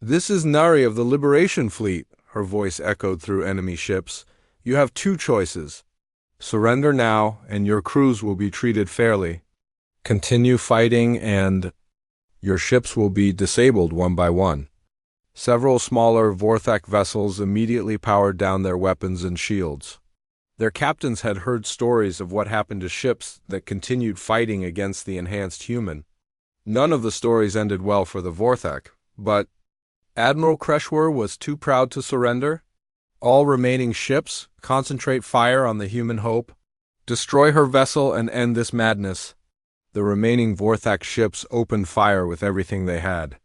"This is Nari of the Liberation Fleet," her voice echoed through enemy ships. "You have two choices. Surrender now, and your crews will be treated fairly. Continue fighting, and your ships will be disabled one by one." Several smaller Vorthek vessels immediately powered down their weapons and shields. Their captains had heard stories of what happened to ships that continued fighting against the enhanced human. None of the stories ended well for the Vorthek, but Admiral Kreshwer was too proud to surrender. All remaining ships, concentrate fire on the human hope. Destroy her vessel and end this madness. The remaining Vorthek ships opened fire with everything they had.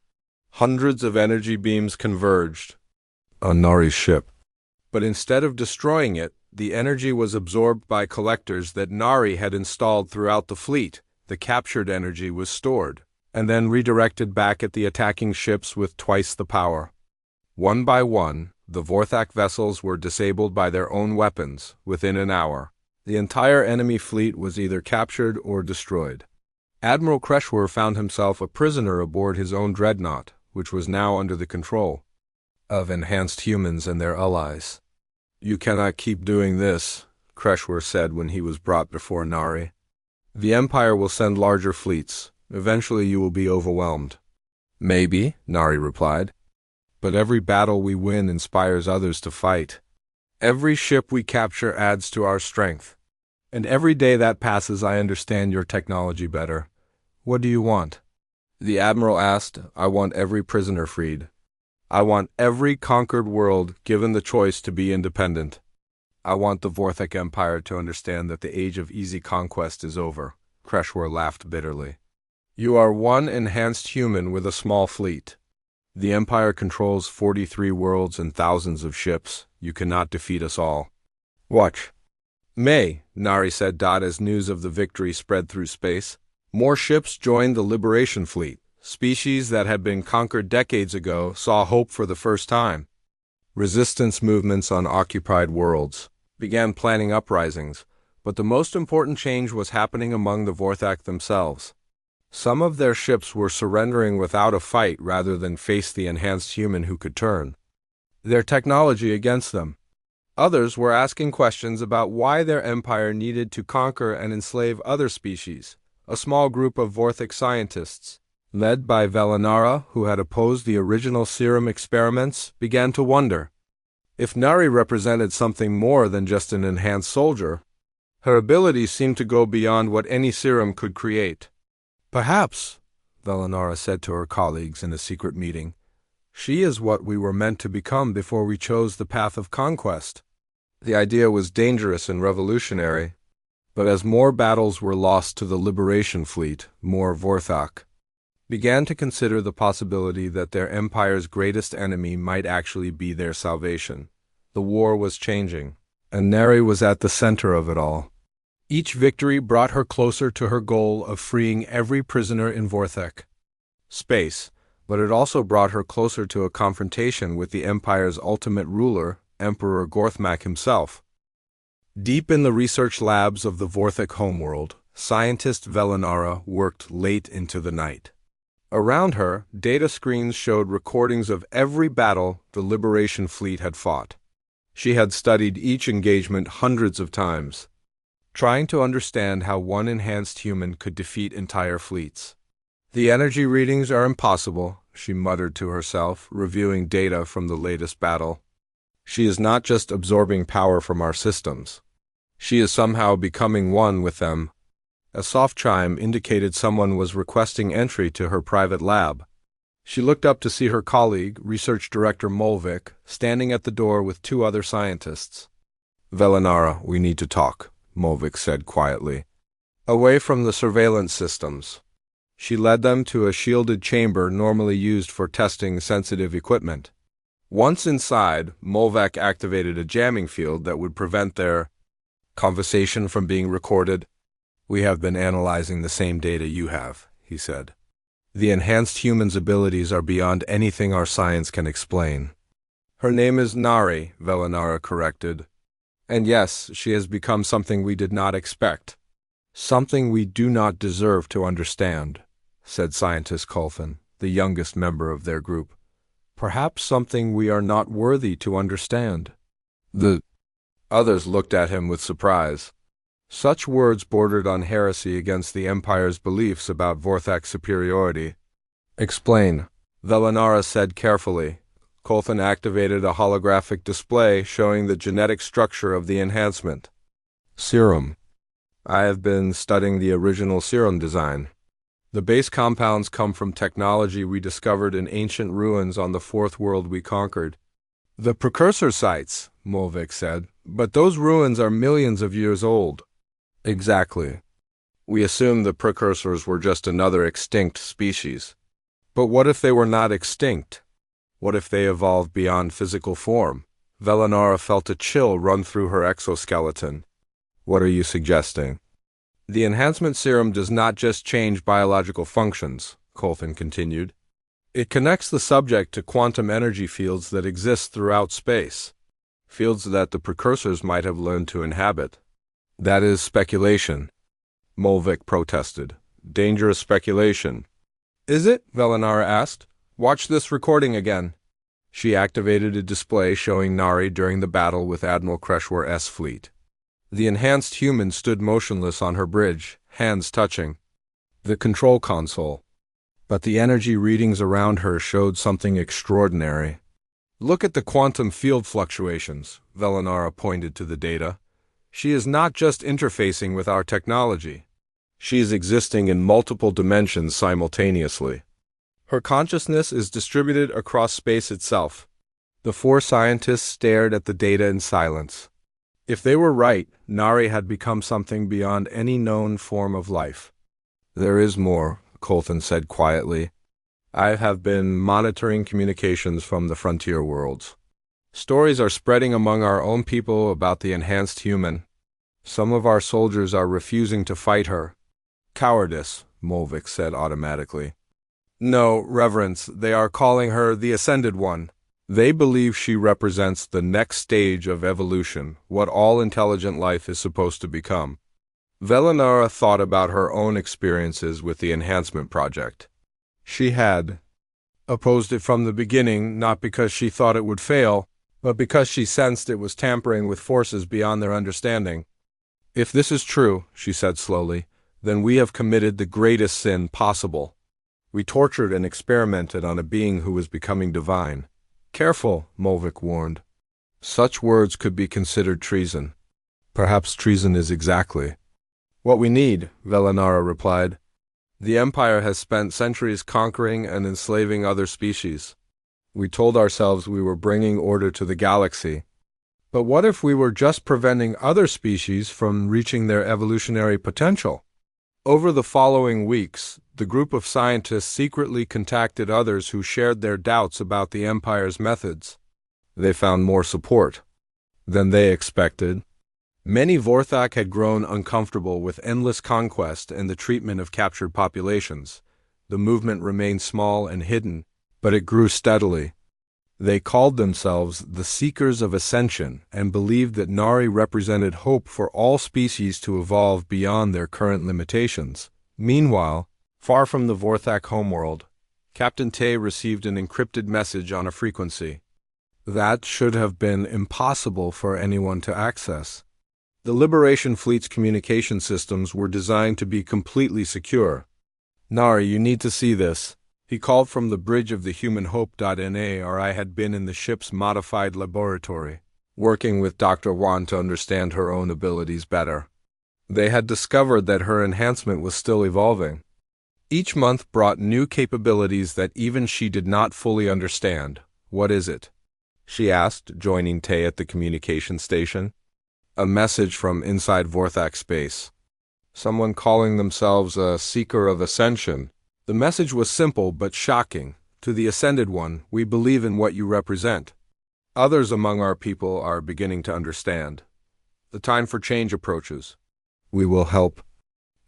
Hundreds of energy beams converged on Nari's ship. But instead of destroying it, the energy was absorbed by collectors that Nari had installed throughout the fleet. The captured energy was stored, and then redirected back at the attacking ships with twice the power. One by one, the Vorthek vessels were disabled by their own weapons within an hour. The entire enemy fleet was either captured or destroyed. Admiral Kreshwer found himself a prisoner aboard his own dreadnought, which was now under the control of enhanced humans and their allies. "You cannot keep doing this," Kreshwer said when he was brought before Nari. "The Empire will send larger fleets. Eventually you will be overwhelmed." "Maybe," Nari replied. "But every battle we win inspires others to fight. Every ship we capture adds to our strength. And every day that passes I understand your technology better. What do you want?" The Admiral asked. "I want every prisoner freed. I want every conquered world given the choice to be independent. I want the Vorthek Empire to understand that the age of easy conquest is over." Kreshwer laughed bitterly. "You are one enhanced human with a small fleet. The Empire controls 43 worlds and thousands of ships. You cannot defeat us all. Watch." "May," Nari said as news of the victory spread through space. More ships joined the Liberation Fleet. Species that had been conquered decades ago saw hope for the first time. Resistance movements on occupied worlds began planning uprisings, but the most important change was happening among the Vorthek themselves. Some of their ships were surrendering without a fight rather than face the enhanced human who could turn their technology against them. Others were asking questions about why their empire needed to conquer and enslave other species. A small group of Vorthek scientists, led by Velanara, who had opposed the original Serum experiments, began to wonder if Nari represented something more than just an enhanced soldier. Her abilities seemed to go beyond what any Serum could create. "Perhaps," Velanara said to her colleagues in a secret meeting, "she is what we were meant to become before we chose the path of conquest." The idea was dangerous and revolutionary, but as more battles were lost to the Liberation Fleet, more Vorthek began to consider the possibility that their empire's greatest enemy might actually be their salvation. The war was changing, and Nari was at the center of it all. Each victory brought her closer to her goal of freeing every prisoner in Vorthek space, but it also brought her closer to a confrontation with the Empire's ultimate ruler, Emperor Gorthmak himself. Deep in the research labs of the Vorthek homeworld, scientist Velanara worked late into the night. Around her, data screens showed recordings of every battle the Liberation Fleet had fought. She had studied each engagement hundreds of times, trying to understand how one enhanced human could defeat entire fleets. The energy readings are impossible, she muttered to herself, reviewing data from the latest battle. She is not just absorbing power from our systems. She is somehow becoming one with them. A soft chime indicated someone was requesting entry to her private lab. She looked up to see her colleague, Research Director Molvik, standing at the door with two other scientists. "Velinara, we need to talk," Molvik said quietly. "Away from the surveillance systems." She led them to a shielded chamber normally used for testing sensitive equipment. Once inside, Molvik activated a jamming field that would prevent their conversation from being recorded. "We have been analyzing the same data you have," he said. "The enhanced human's abilities are beyond anything our science can explain." "Her name is Nari," Velinara corrected. "And yes, she has become something we did not expect. Something we do not deserve to understand," said Scientist Colfin, the youngest member of their group. "Perhaps something we are not worthy to understand." The others looked at him with surprise. Such words bordered on heresy against the Empire's beliefs about Vorthak's superiority. "Explain," Velinara said carefully. Colfin activated a holographic display showing the genetic structure of the enhancement. "Serum. I have been studying the original serum design. The base compounds come from technology we discovered in ancient ruins on the fourth world we conquered." "The precursor sites," Molvik said, "but those ruins are millions of years old." "Exactly. We assumed the precursors were just another extinct species. But what if they were not extinct? What if they evolved beyond physical form?" Velinara felt a chill run through her exoskeleton. "What are you suggesting?" "The enhancement serum does not just change biological functions," Colfin continued. "It connects the subject to quantum energy fields that exist throughout space, fields that the precursors might have learned to inhabit." "That is speculation," Molvik protested. "Dangerous speculation." "Is it?" Velinara asked. "Watch this recording again." She activated a display showing Nari during the battle with Admiral Kreshwar's fleet. The enhanced human stood motionless on her bridge, hands touching the control console. But the energy readings around her showed something extraordinary. "Look at the quantum field fluctuations," Velinara pointed to the data. "She is not just interfacing with our technology. She is existing in multiple dimensions simultaneously. Her consciousness is distributed across space itself." The four scientists stared at the data in silence. If they were right, Nari had become something beyond any known form of life. "There is more," Colfin said quietly. "I have been monitoring communications from the frontier worlds. Stories are spreading among our own people about the enhanced human. Some of our soldiers are refusing to fight her." "Cowardice," Molvik said automatically. "No, Reverence, they are calling her the Ascended One. They believe she represents the next stage of evolution, what all intelligent life is supposed to become." Velinara thought about her own experiences with the Enhancement Project. She had opposed it from the beginning, not because she thought it would fail, but because she sensed it was tampering with forces beyond their understanding. "If this is true," she said slowly, "then we have committed the greatest sin possible. We tortured and experimented on a being who was becoming divine." "Careful," Molvik warned. "Such words could be considered treason." "Perhaps treason is exactly what we need," Velinara replied. "The Empire has spent centuries conquering and enslaving other species. We told ourselves we were bringing order to the galaxy. But what if we were just preventing other species from reaching their evolutionary potential?" Over the following weeks, the group of scientists secretly contacted others who shared their doubts about the Empire's methods. They found more support than they expected. Many Vorthak had grown uncomfortable with endless conquest and the treatment of captured populations. The movement remained small and hidden, but it grew steadily. They called themselves the Seekers of Ascension and believed that Nari represented hope for all species to evolve beyond their current limitations. Meanwhile, far from the Vorthak homeworld, Captain Tay received an encrypted message on a frequency. That should have been impossible for anyone to access. The Liberation Fleet's communication systems were designed to be completely secure. Nari, you need to see this. He called from the bridge of the Human Hope.NA, or I had been in the ship's modified laboratory, working with Dr. Wan to understand her own abilities better. They had discovered that her enhancement was still evolving. Each month brought new capabilities that even she did not fully understand. What is it? She asked, joining Tay at the communication station. A message from inside Vorthak space. Someone calling themselves a seeker of ascension. The message was simple but shocking. To the Ascended One, we believe in what you represent. Others among our people are beginning to understand. The time for change approaches. We will help.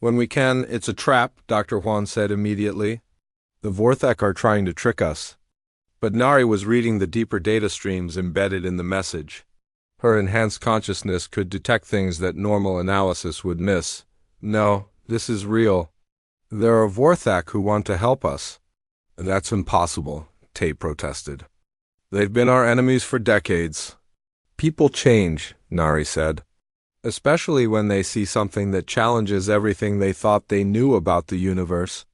When we can. It's a trap, Dr. Juan said immediately. The Vorthak are trying to trick us. But Nari was reading the deeper data streams embedded in the message. Her enhanced consciousness could detect things that normal analysis would miss. No, this is real. There are Vorthak who want to help us. That's impossible, Tay protested. They've been our enemies for decades. People change, Nari said. Especially when they see something that challenges everything they thought they knew about the universe.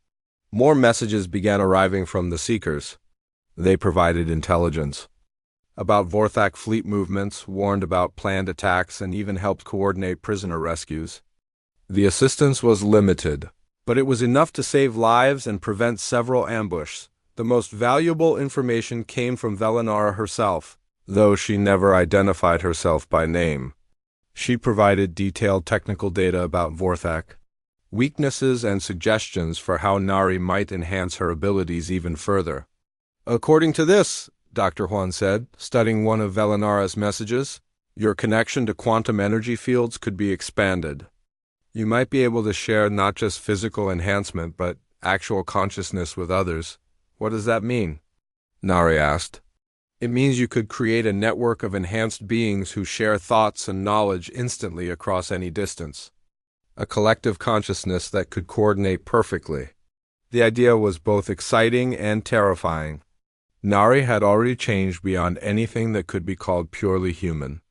More messages began arriving from the Seekers. They provided intelligence. About Vorthak fleet movements, warned about planned attacks, and even helped coordinate prisoner rescues. The assistance was limited, but it was enough to save lives and prevent several ambushes. The most valuable information came from Velinara herself, though she never identified herself by name. She provided detailed technical data about Vorthak, weaknesses and suggestions for how Nari might enhance her abilities even further. According to this, Dr. Juan said, studying one of Velinara's messages, your connection to quantum energy fields could be expanded. You might be able to share not just physical enhancement, but actual consciousness with others. What does that mean? Nari asked. It means you could create a network of enhanced beings who share thoughts and knowledge instantly across any distance. A collective consciousness that could coordinate perfectly. The idea was both exciting and terrifying. Nari had already changed beyond anything that could be called purely human.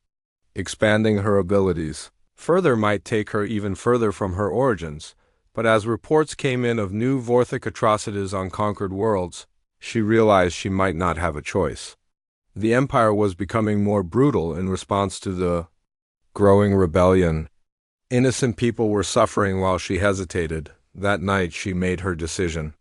Expanding her abilities further might take her even further from her origins, but as reports came in of new Vorthak atrocities on conquered worlds, she realized she might not have a choice. The Empire was becoming more brutal in response to the growing rebellion. Innocent people were suffering while she hesitated. That night she made her decision.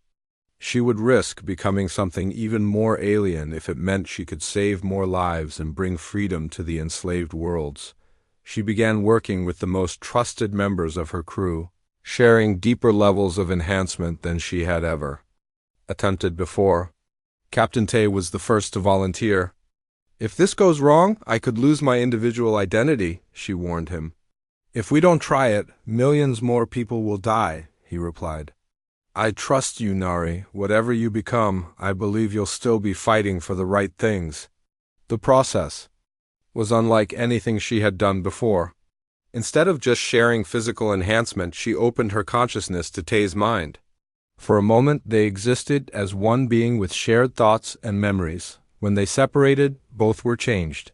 She would risk becoming something even more alien if it meant she could save more lives and bring freedom to the enslaved worlds. She began working with the most trusted members of her crew, sharing deeper levels of enhancement than she had ever attempted before. Captain Tay was the first to volunteer. If this goes wrong, I could lose my individual identity, she warned him. If we don't try it, millions more people will die, he replied. I trust you, Nari. Whatever you become, I believe you'll still be fighting for the right things. The process was unlike anything she had done before. Instead of just sharing physical enhancement, she opened her consciousness to Tay's mind. For a moment, they existed as one being with shared thoughts and memories. When they separated, both were changed.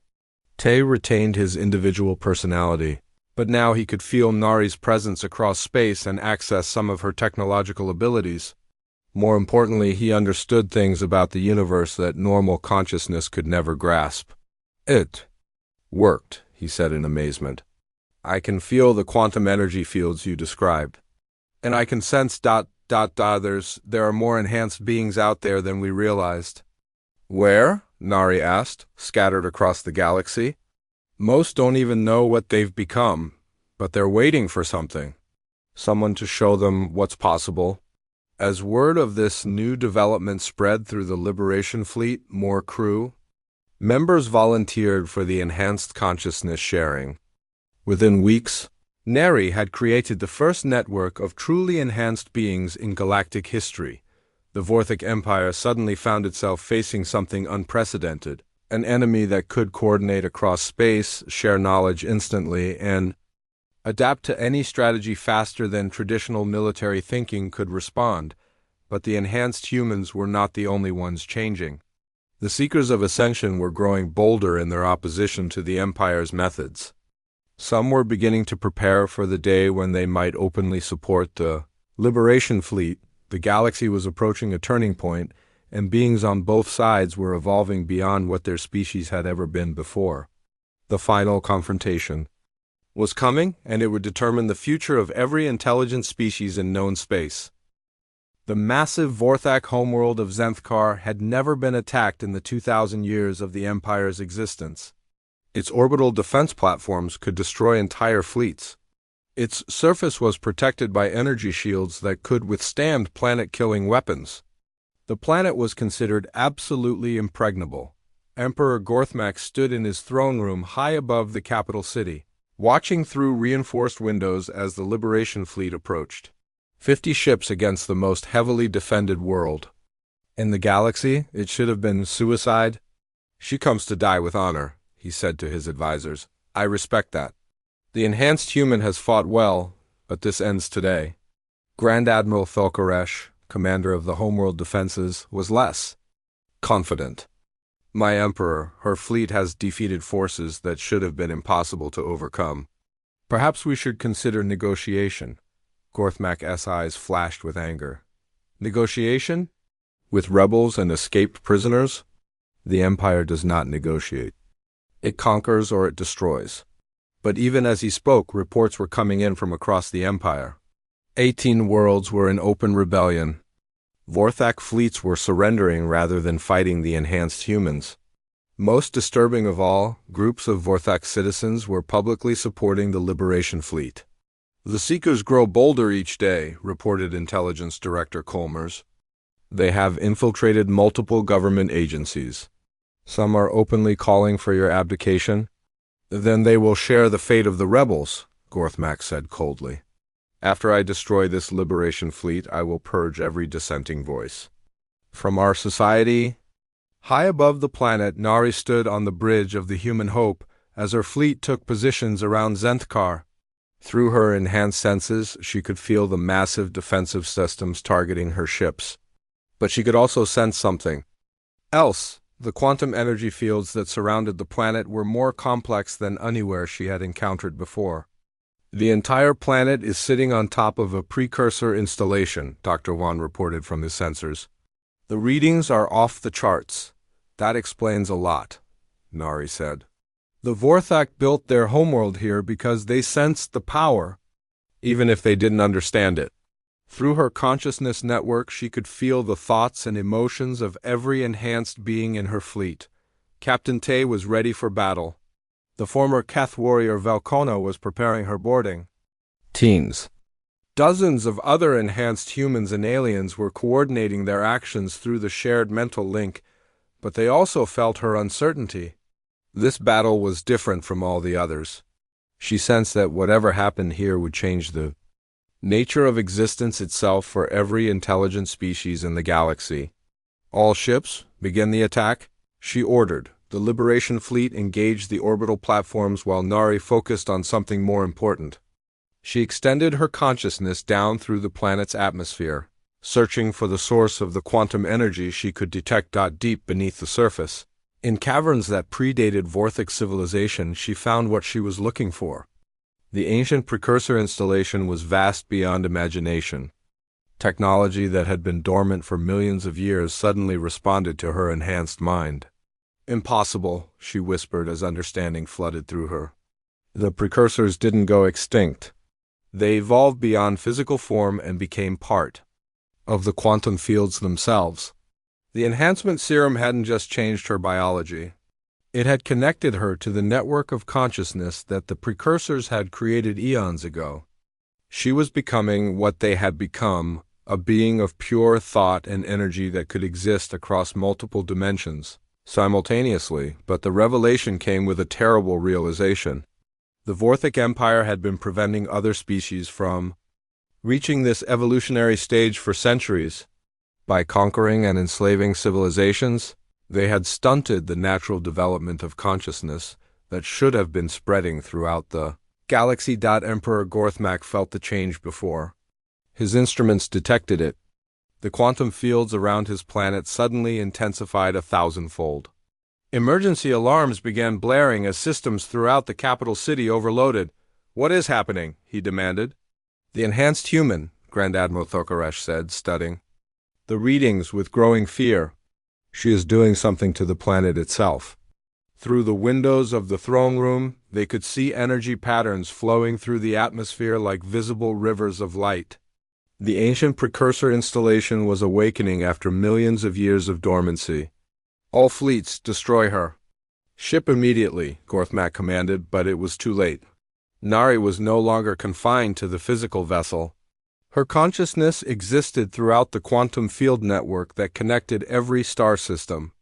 Tay retained his individual personality, but now he could feel Nari's presence across space and access some of her technological abilities. More importantly, he understood things about the universe that normal consciousness could never grasp. It worked, he said in amazement. I can feel the quantum energy fields you described. And I can sense there are more enhanced beings out there than we realized. Where? Nari asked, scattered across the galaxy. Most don't even know what they've become, but they're waiting for something. Someone to show them what's possible. As word of this new development spread through the Liberation Fleet, more crew, members volunteered for the enhanced consciousness sharing. Within weeks, Neri had created the first network of truly enhanced beings in galactic history. The Vorthak Empire suddenly found itself facing something unprecedented, an enemy that could coordinate across space, share knowledge instantly, and adapt to any strategy faster than traditional military thinking could respond. But the enhanced humans were not the only ones changing. The Seekers of Ascension were growing bolder in their opposition to the Empire's methods. Some were beginning to prepare for the day when they might openly support the Liberation Fleet. The galaxy was approaching a turning point, and beings on both sides were evolving beyond what their species had ever been before. The final confrontation was coming, and it would determine the future of every intelligent species in known space. The massive Vorthak homeworld of Zenthkar had never been attacked in the 2,000 years of the Empire's existence. Its orbital defense platforms could destroy entire fleets. Its surface was protected by energy shields that could withstand planet-killing weapons. The planet was considered absolutely impregnable. Emperor Gorthmak stood in his throne room high above the capital city, watching through reinforced windows as the Liberation Fleet approached. 50 ships against the most heavily defended world. In the galaxy, it should have been suicide. "She comes to die with honor," he said to his advisors. "I respect that. The enhanced human has fought well, but this ends today." Grand Admiral Felkaresh, commander of the homeworld defenses, was less confident. "My emperor, her fleet has defeated forces that should have been impossible to overcome. Perhaps we should consider negotiation." Gorthmak's eyes flashed with anger. "Negotiation? With rebels and escaped prisoners? The Empire does not negotiate. It conquers or it destroys." But even as he spoke, reports were coming in from across the Empire. 18 worlds were in open rebellion. Vorthak fleets were surrendering rather than fighting the enhanced humans. Most disturbing of all, groups of Vorthak citizens were publicly supporting the Liberation Fleet. "The Seekers grow bolder each day," reported Intelligence Director Colmers. "They have infiltrated multiple government agencies. Some are openly calling for your abdication." "Then they will share the fate of the rebels," Gorthmak said coldly. "After I destroy this Liberation Fleet, I will purge every dissenting voice from our society." High above the planet, Nari stood on the bridge of the Human Hope as her fleet took positions around Zenthkar. Through her enhanced senses, she could feel the massive defensive systems targeting her ships. But she could also sense something else. The quantum energy fields that surrounded the planet were more complex than anywhere she had encountered before. "The entire planet is sitting on top of a precursor installation," Dr. Wan reported from his sensors. "The readings are off the charts." "That explains a lot," Nari said. "The Vorthak built their homeworld here because they sensed the power, even if they didn't understand it." Through her consciousness network, she could feel the thoughts and emotions of every enhanced being in her fleet. Captain Tay was ready for battle. The former Keth warrior Velkona was preparing her boarding teams. Dozens of other enhanced humans and aliens were coordinating their actions through the shared mental link, but they also felt her uncertainty. This battle was different from all the others. She sensed that whatever happened here would change the nature of existence itself for every intelligent species in the galaxy. "All ships, begin the attack," she ordered. The Liberation Fleet engaged the orbital platforms while Nari focused on something more important. She extended her consciousness down through the planet's atmosphere, searching for the source of the quantum energy she could detect deep beneath the surface. In caverns that predated Vorthak civilization, she found what she was looking for. The ancient precursor installation was vast beyond imagination. Technology that had been dormant for millions of years suddenly responded to her enhanced mind. "Impossible," she whispered as understanding flooded through her. "The precursors didn't go extinct. They evolved beyond physical form and became part of the quantum fields themselves." The enhancement serum hadn't just changed her biology. It had connected her to the network of consciousness that the precursors had created eons ago. She was becoming what they had become, a being of pure thought and energy that could exist across multiple dimensions simultaneously, but the revelation came with a terrible realization. The Vorthak Empire had been preventing other species from reaching this evolutionary stage for centuries. By conquering and enslaving civilizations, they had stunted the natural development of consciousness that should have been spreading throughout the galaxy. Emperor Gorthmak felt the change before. His instruments detected it. The quantum fields around his planet suddenly intensified 1,000-fold. Emergency alarms began blaring as systems throughout the capital city overloaded. "What is happening?" he demanded. "The enhanced human," Grand Admiral Thokaresh said, studying the readings with growing fear. "She is doing something to the planet itself." Through the windows of the throne room, they could see energy patterns flowing through the atmosphere like visible rivers of light. The ancient precursor installation was awakening after millions of years of dormancy. "All fleets, destroy her." "Ship immediately," Gorthmak commanded, but it was too late. Nari was no longer confined to the physical vessel. Her consciousness existed throughout the quantum field network that connected every star system.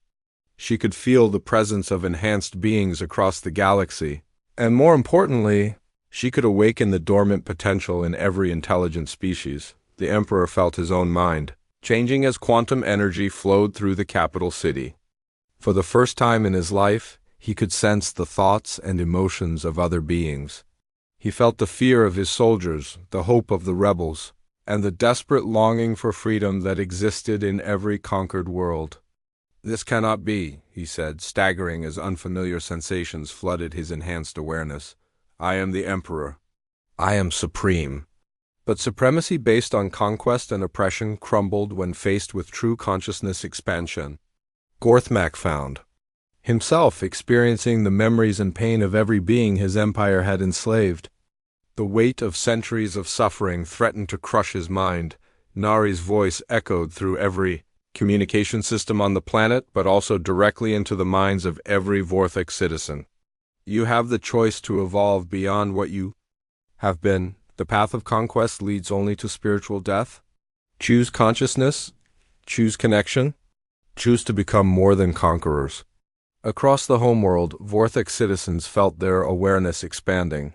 She could feel the presence of enhanced beings across the galaxy, and more importantly, she could awaken the dormant potential in every intelligent species. The Emperor felt his own mind changing as quantum energy flowed through the capital city. For the first time in his life, he could sense the thoughts and emotions of other beings. He felt the fear of his soldiers, the hope of the rebels, and the desperate longing for freedom that existed in every conquered world. "This cannot be," he said, staggering as unfamiliar sensations flooded his enhanced awareness. "I am the Emperor. I am supreme." But supremacy based on conquest and oppression crumbled when faced with true consciousness expansion. Gorthmak found himself experiencing the memories and pain of every being his empire had enslaved. The weight of centuries of suffering threatened to crush his mind. Nari's voice echoed through every communication system on the planet, but also directly into the minds of every Vorthik citizen. "You have the choice to evolve beyond what you have been. The path of conquest leads only to spiritual death. Choose consciousness. Choose connection. Choose to become more than conquerors." Across the homeworld, Vorthik citizens felt their awareness expanding.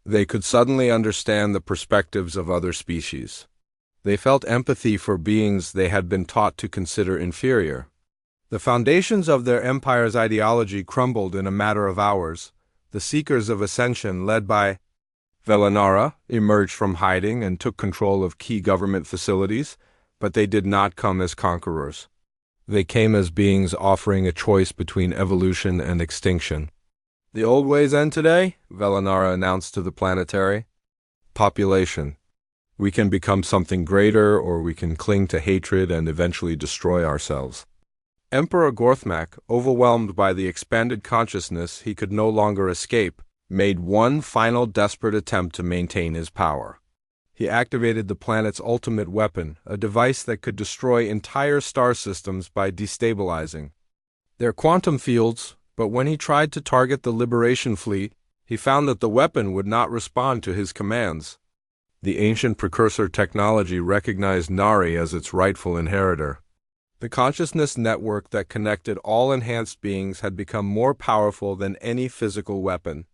They could suddenly understand the perspectives of other species. They felt empathy for beings they had been taught to consider inferior. The foundations of their empire's ideology crumbled in a matter of hours. The Seekers of Ascension, led by Velanara, emerged from hiding and took control of key government facilities, but they did not come as conquerors. They came as beings offering a choice between evolution and extinction. "The old ways end today," Velanara announced to the planetary population. "We can become something greater, or we can cling to hatred and eventually destroy ourselves." Emperor Gorthmak, overwhelmed by the expanded consciousness he could no longer escape, made one final desperate attempt to maintain his power. He activated the planet's ultimate weapon, a device that could destroy entire star systems by destabilizing their quantum fields, but when he tried to target the Liberation Fleet, he found that the weapon would not respond to his commands. The ancient precursor technology recognized Nari as its rightful inheritor. The consciousness network that connected all enhanced beings had become more powerful than any physical weapon.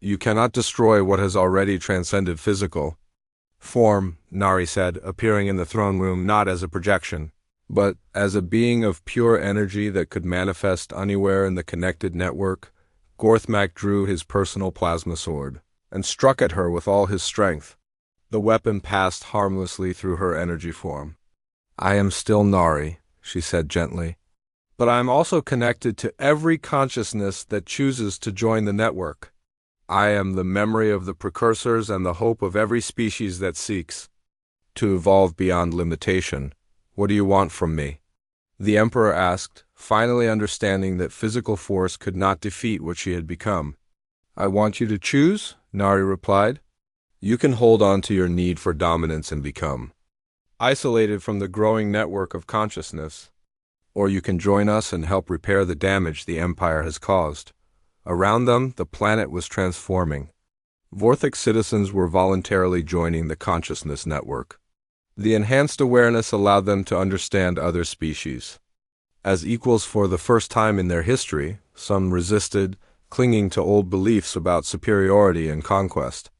"You cannot destroy what has already transcended physical form," Nari said, appearing in the throne room not as a projection, but as a being of pure energy that could manifest anywhere in the connected network. Gorthmak drew his personal plasma sword and struck at her with all his strength. The weapon passed harmlessly through her energy form. "I am still Nari," she said gently, "but I am also connected to every consciousness that chooses to join the network. I am the memory of the precursors and the hope of every species that seeks to evolve beyond limitation. What do you want from me?" The Emperor asked, finally understanding that physical force could not defeat what she had become. "I want you to choose," Nari replied. "You can hold on to your need for dominance and become isolated from the growing network of consciousness, or you can join us and help repair the damage the Empire has caused." Around them, the planet was transforming. Vorthik citizens were voluntarily joining the consciousness network. The enhanced awareness allowed them to understand other species as equals for the first time in their history. Some resisted, clinging to old beliefs about superiority and conquest.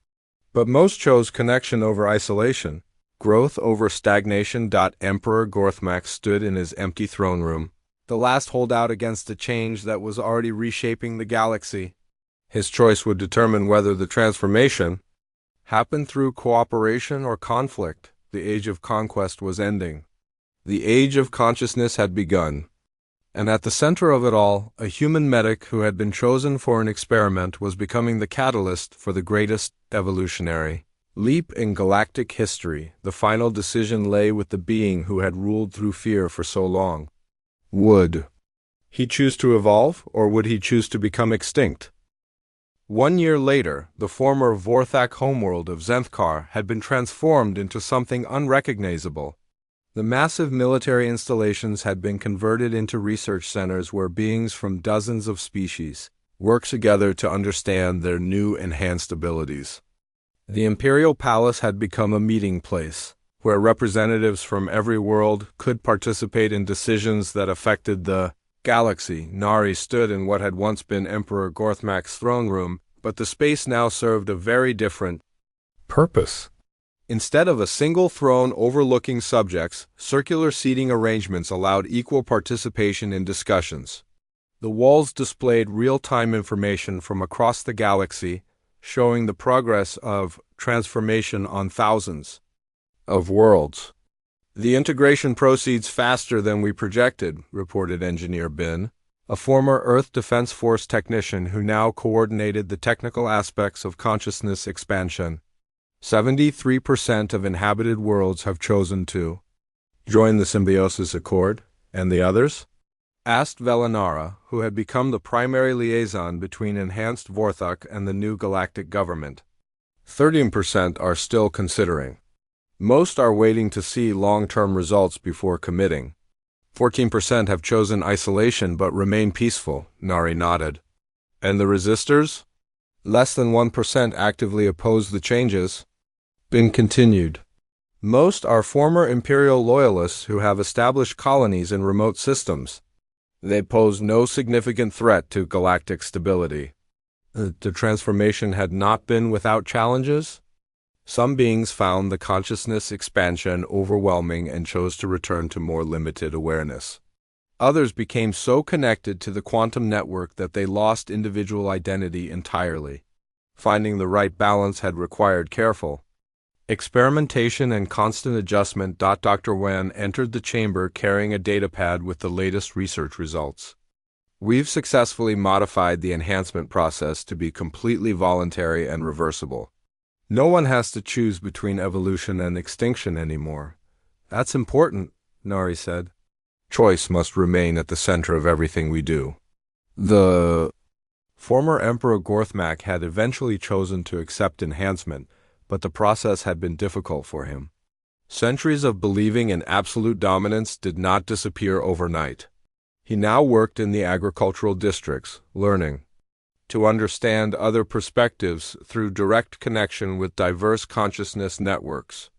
But most chose connection over isolation, growth over stagnation. Emperor Gorthmak stood in his empty throne room, the last holdout against a change that was already reshaping the galaxy. His choice would determine whether the transformation happened through cooperation or conflict. The age of conquest was ending. The age of consciousness had begun. And at the center of it all, a human medic who had been chosen for an experiment was becoming the catalyst for the greatest evolutionary leap in galactic history. The final decision lay with the being who had ruled through fear for so long. Would he choose to evolve, or would he choose to become extinct? 1 year later, the former Vorthak homeworld of Zenthkar had been transformed into something unrecognizable. The massive military installations had been converted into research centers where beings from dozens of species worked together to understand their new enhanced abilities. The Imperial Palace had become a meeting place, where representatives from every world could participate in decisions that affected the galaxy. Nari stood in what had once been Emperor Gorthmak's throne room, but the space now served a very different purpose. Instead of a single throne overlooking subjects, circular seating arrangements allowed equal participation in discussions. The walls displayed real-time information from across the galaxy, showing the progress of transformation on thousands of worlds. The integration proceeds faster than we projected, reported Engineer Bin, a former Earth Defense Force technician who now coordinated the technical aspects of consciousness expansion. 73% of inhabited worlds have chosen to join the Symbiosis Accord, and the others? Asked Velanara, who had become the primary liaison between Enhanced Vorthak and the new galactic government. 13% are still considering. Most are waiting to see long-term results before committing. 14% have chosen isolation but remain peaceful, Nari nodded. And the resistors? Less than 1% actively oppose the changes. Bin continued. Most are former Imperial loyalists who have established colonies in remote systems. They pose no significant threat to galactic stability. The transformation had not been without challenges. Some beings found the consciousness expansion overwhelming and chose to return to more limited awareness. Others became so connected to the quantum network that they lost individual identity entirely. Finding the right balance had required careful experimentation and constant adjustment. Dr. Wen entered the chamber carrying a datapad with the latest research results. We've successfully modified the enhancement process to be completely voluntary and reversible. No one has to choose between evolution and extinction anymore. That's important, Nari said. Choice must remain at the center of everything we do. The former Emperor Gorthmak had eventually chosen to accept enhancement, but the process had been difficult for him. Centuries of believing in absolute dominance did not disappear overnight. He now worked in the agricultural districts, learning to understand other perspectives through direct connection with diverse consciousness networks.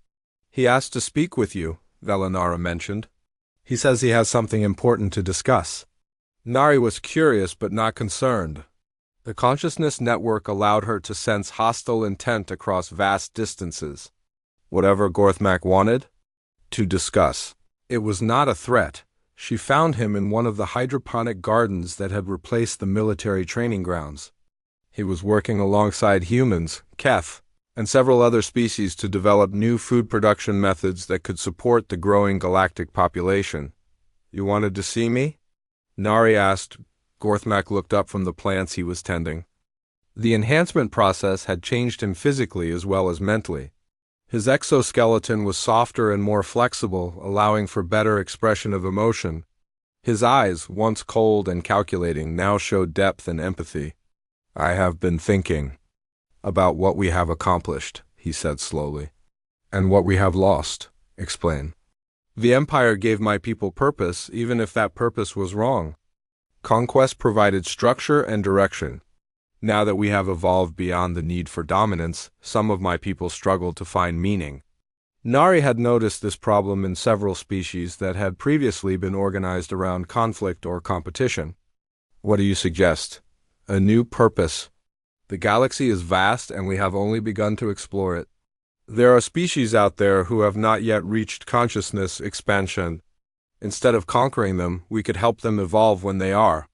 He asked to speak with you, Velanara mentioned. He says he has something important to discuss. Nari was curious but not concerned. The consciousness network allowed her to sense hostile intent across vast distances. Whatever Gorthmak wanted to discuss. It was not a threat. She found him in one of the hydroponic gardens that had replaced the military training grounds. He was working alongside humans, Keth, and several other species to develop new food production methods that could support the growing galactic population. You wanted to see me? Nari asked. Gorthmak looked up from the plants he was tending. The enhancement process had changed him physically as well as mentally. His exoskeleton was softer and more flexible, allowing for better expression of emotion. His eyes, once cold and calculating, now showed depth and empathy. I have been thinking about what we have accomplished, he said slowly. And what we have lost, explain. The Empire gave my people purpose, even if that purpose was wrong. Conquest provided structure and direction. Now that we have evolved beyond the need for dominance, some of my people struggle to find meaning. Nari had noticed this problem in several species that had previously been organized around conflict or competition. What do you suggest? A new purpose. The galaxy is vast and we have only begun to explore it. There are species out there who have not yet reached consciousness expansion. Instead of conquering them, we could help them evolve when they are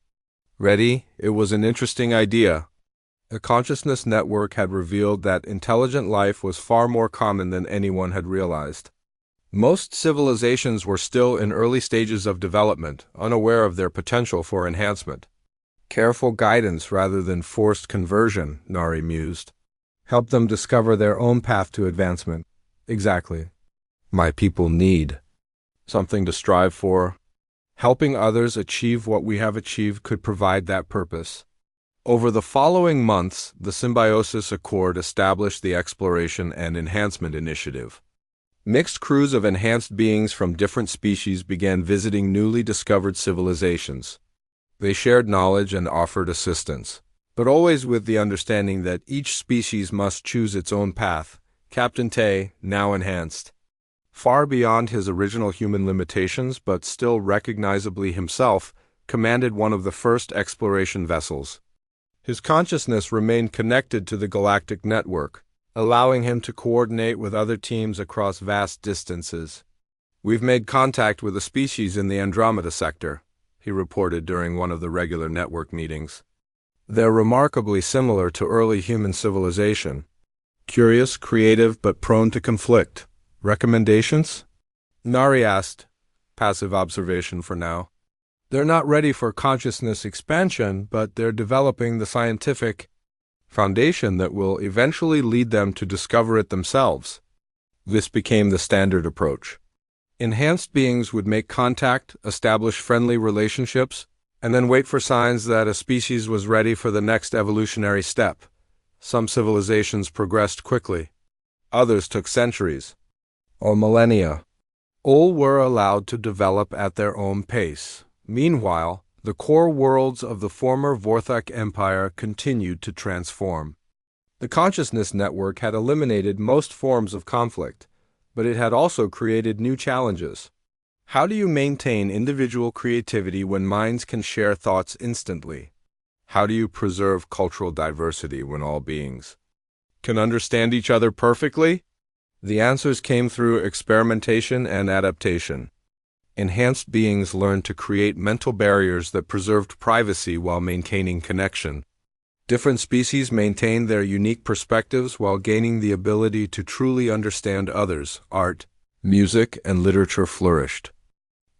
ready. It was an interesting idea. The consciousness network had revealed that intelligent life was far more common than anyone had realized. Most civilizations were still in early stages of development, unaware of their potential for enhancement. Careful guidance rather than forced conversion, Nari mused. Help them discover their own path to advancement. Exactly. My people need something to strive for. Helping others achieve what we have achieved could provide that purpose. Over the following months, the Symbiosis Accord established the Exploration and Enhancement Initiative. Mixed crews of enhanced beings from different species began visiting newly discovered civilizations. They shared knowledge and offered assistance, but always with the understanding that each species must choose its own path. Captain Tay, now enhanced, far beyond his original human limitations but still recognizably himself, commanded one of the first exploration vessels. His consciousness remained connected to the galactic network, allowing him to coordinate with other teams across vast distances. We've made contact with a species in the Andromeda sector, he reported during one of the regular network meetings. They're remarkably similar to early human civilization. Curious, creative, but prone to conflict. Recommendations? Nari asked. Passive observation for now. They're not ready for consciousness expansion, but they're developing the scientific foundation that will eventually lead them to discover it themselves. This became the standard approach. Enhanced beings would make contact, establish friendly relationships, and then wait for signs that a species was ready for the next evolutionary step. Some civilizations progressed quickly. Others took centuries or millennia. All were allowed to develop at their own pace. Meanwhile, the core worlds of the former Vorthak Empire continued to transform. The consciousness network had eliminated most forms of conflict, but it had also created new challenges. How do you maintain individual creativity when minds can share thoughts instantly? How do you preserve cultural diversity when all beings can understand each other perfectly? The answers came through experimentation and adaptation. Enhanced beings learned to create mental barriers that preserved privacy while maintaining connection. Different species maintained their unique perspectives while gaining the ability to truly understand others. Art, music, and literature flourished,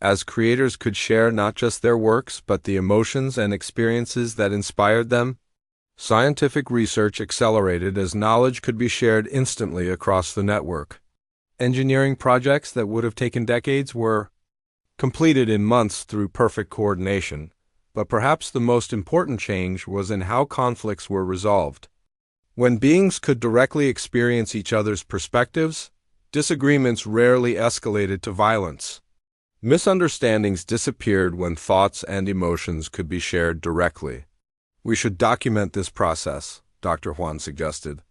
as creators could share not just their works but the emotions and experiences that inspired them. Scientific research accelerated as knowledge could be shared instantly across the network. Engineering projects that would have taken decades were completed in months through perfect coordination, but perhaps the most important change was in how conflicts were resolved. When beings could directly experience each other's perspectives, disagreements rarely escalated to violence. Misunderstandings disappeared when thoughts and emotions could be shared directly. We should document this process, Dr. Juan suggested.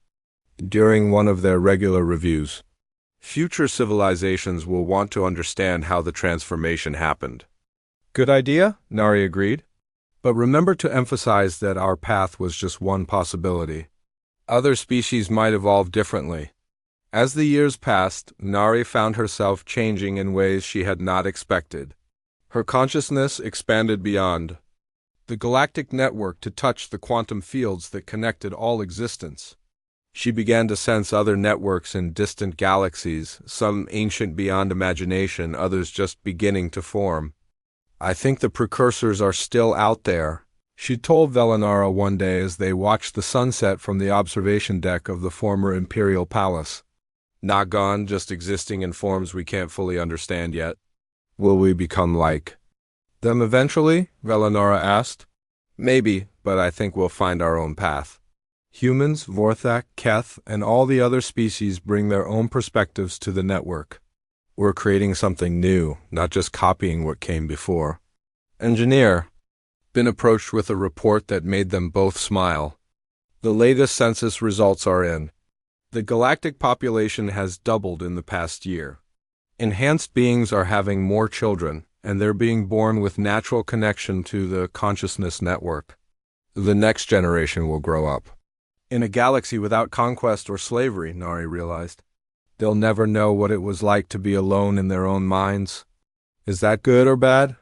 During one of their regular reviews, future civilizations will want to understand how the transformation happened. Good idea, Nari agreed. But remember to emphasize that our path was just one possibility. Other species might evolve differently. As the years passed, Nari found herself changing in ways she had not expected. Her consciousness expanded beyond the galactic network to touch the quantum fields that connected all existence. She began to sense other networks in distant galaxies, some ancient beyond imagination, others just beginning to form. I think the precursors are still out there, she told Velinara one day as they watched the sunset from the observation deck of the former Imperial Palace. Not gone, just existing in forms we can't fully understand yet. Will we become like them eventually? Velinara asked. Maybe, but I think we'll find our own path. Humans, Vorthak, Keth, and all the other species bring their own perspectives to the network. We're creating something new, not just copying what came before. Engineer, been approached with a report that made them both smile. The latest census results are in. The galactic population has doubled in the past year. Enhanced beings are having more children, and they're being born with natural connection to the consciousness network. The next generation will grow up in a galaxy without conquest or slavery, Nari realized. They'll never know what it was like to be alone in their own minds. Is that good or bad?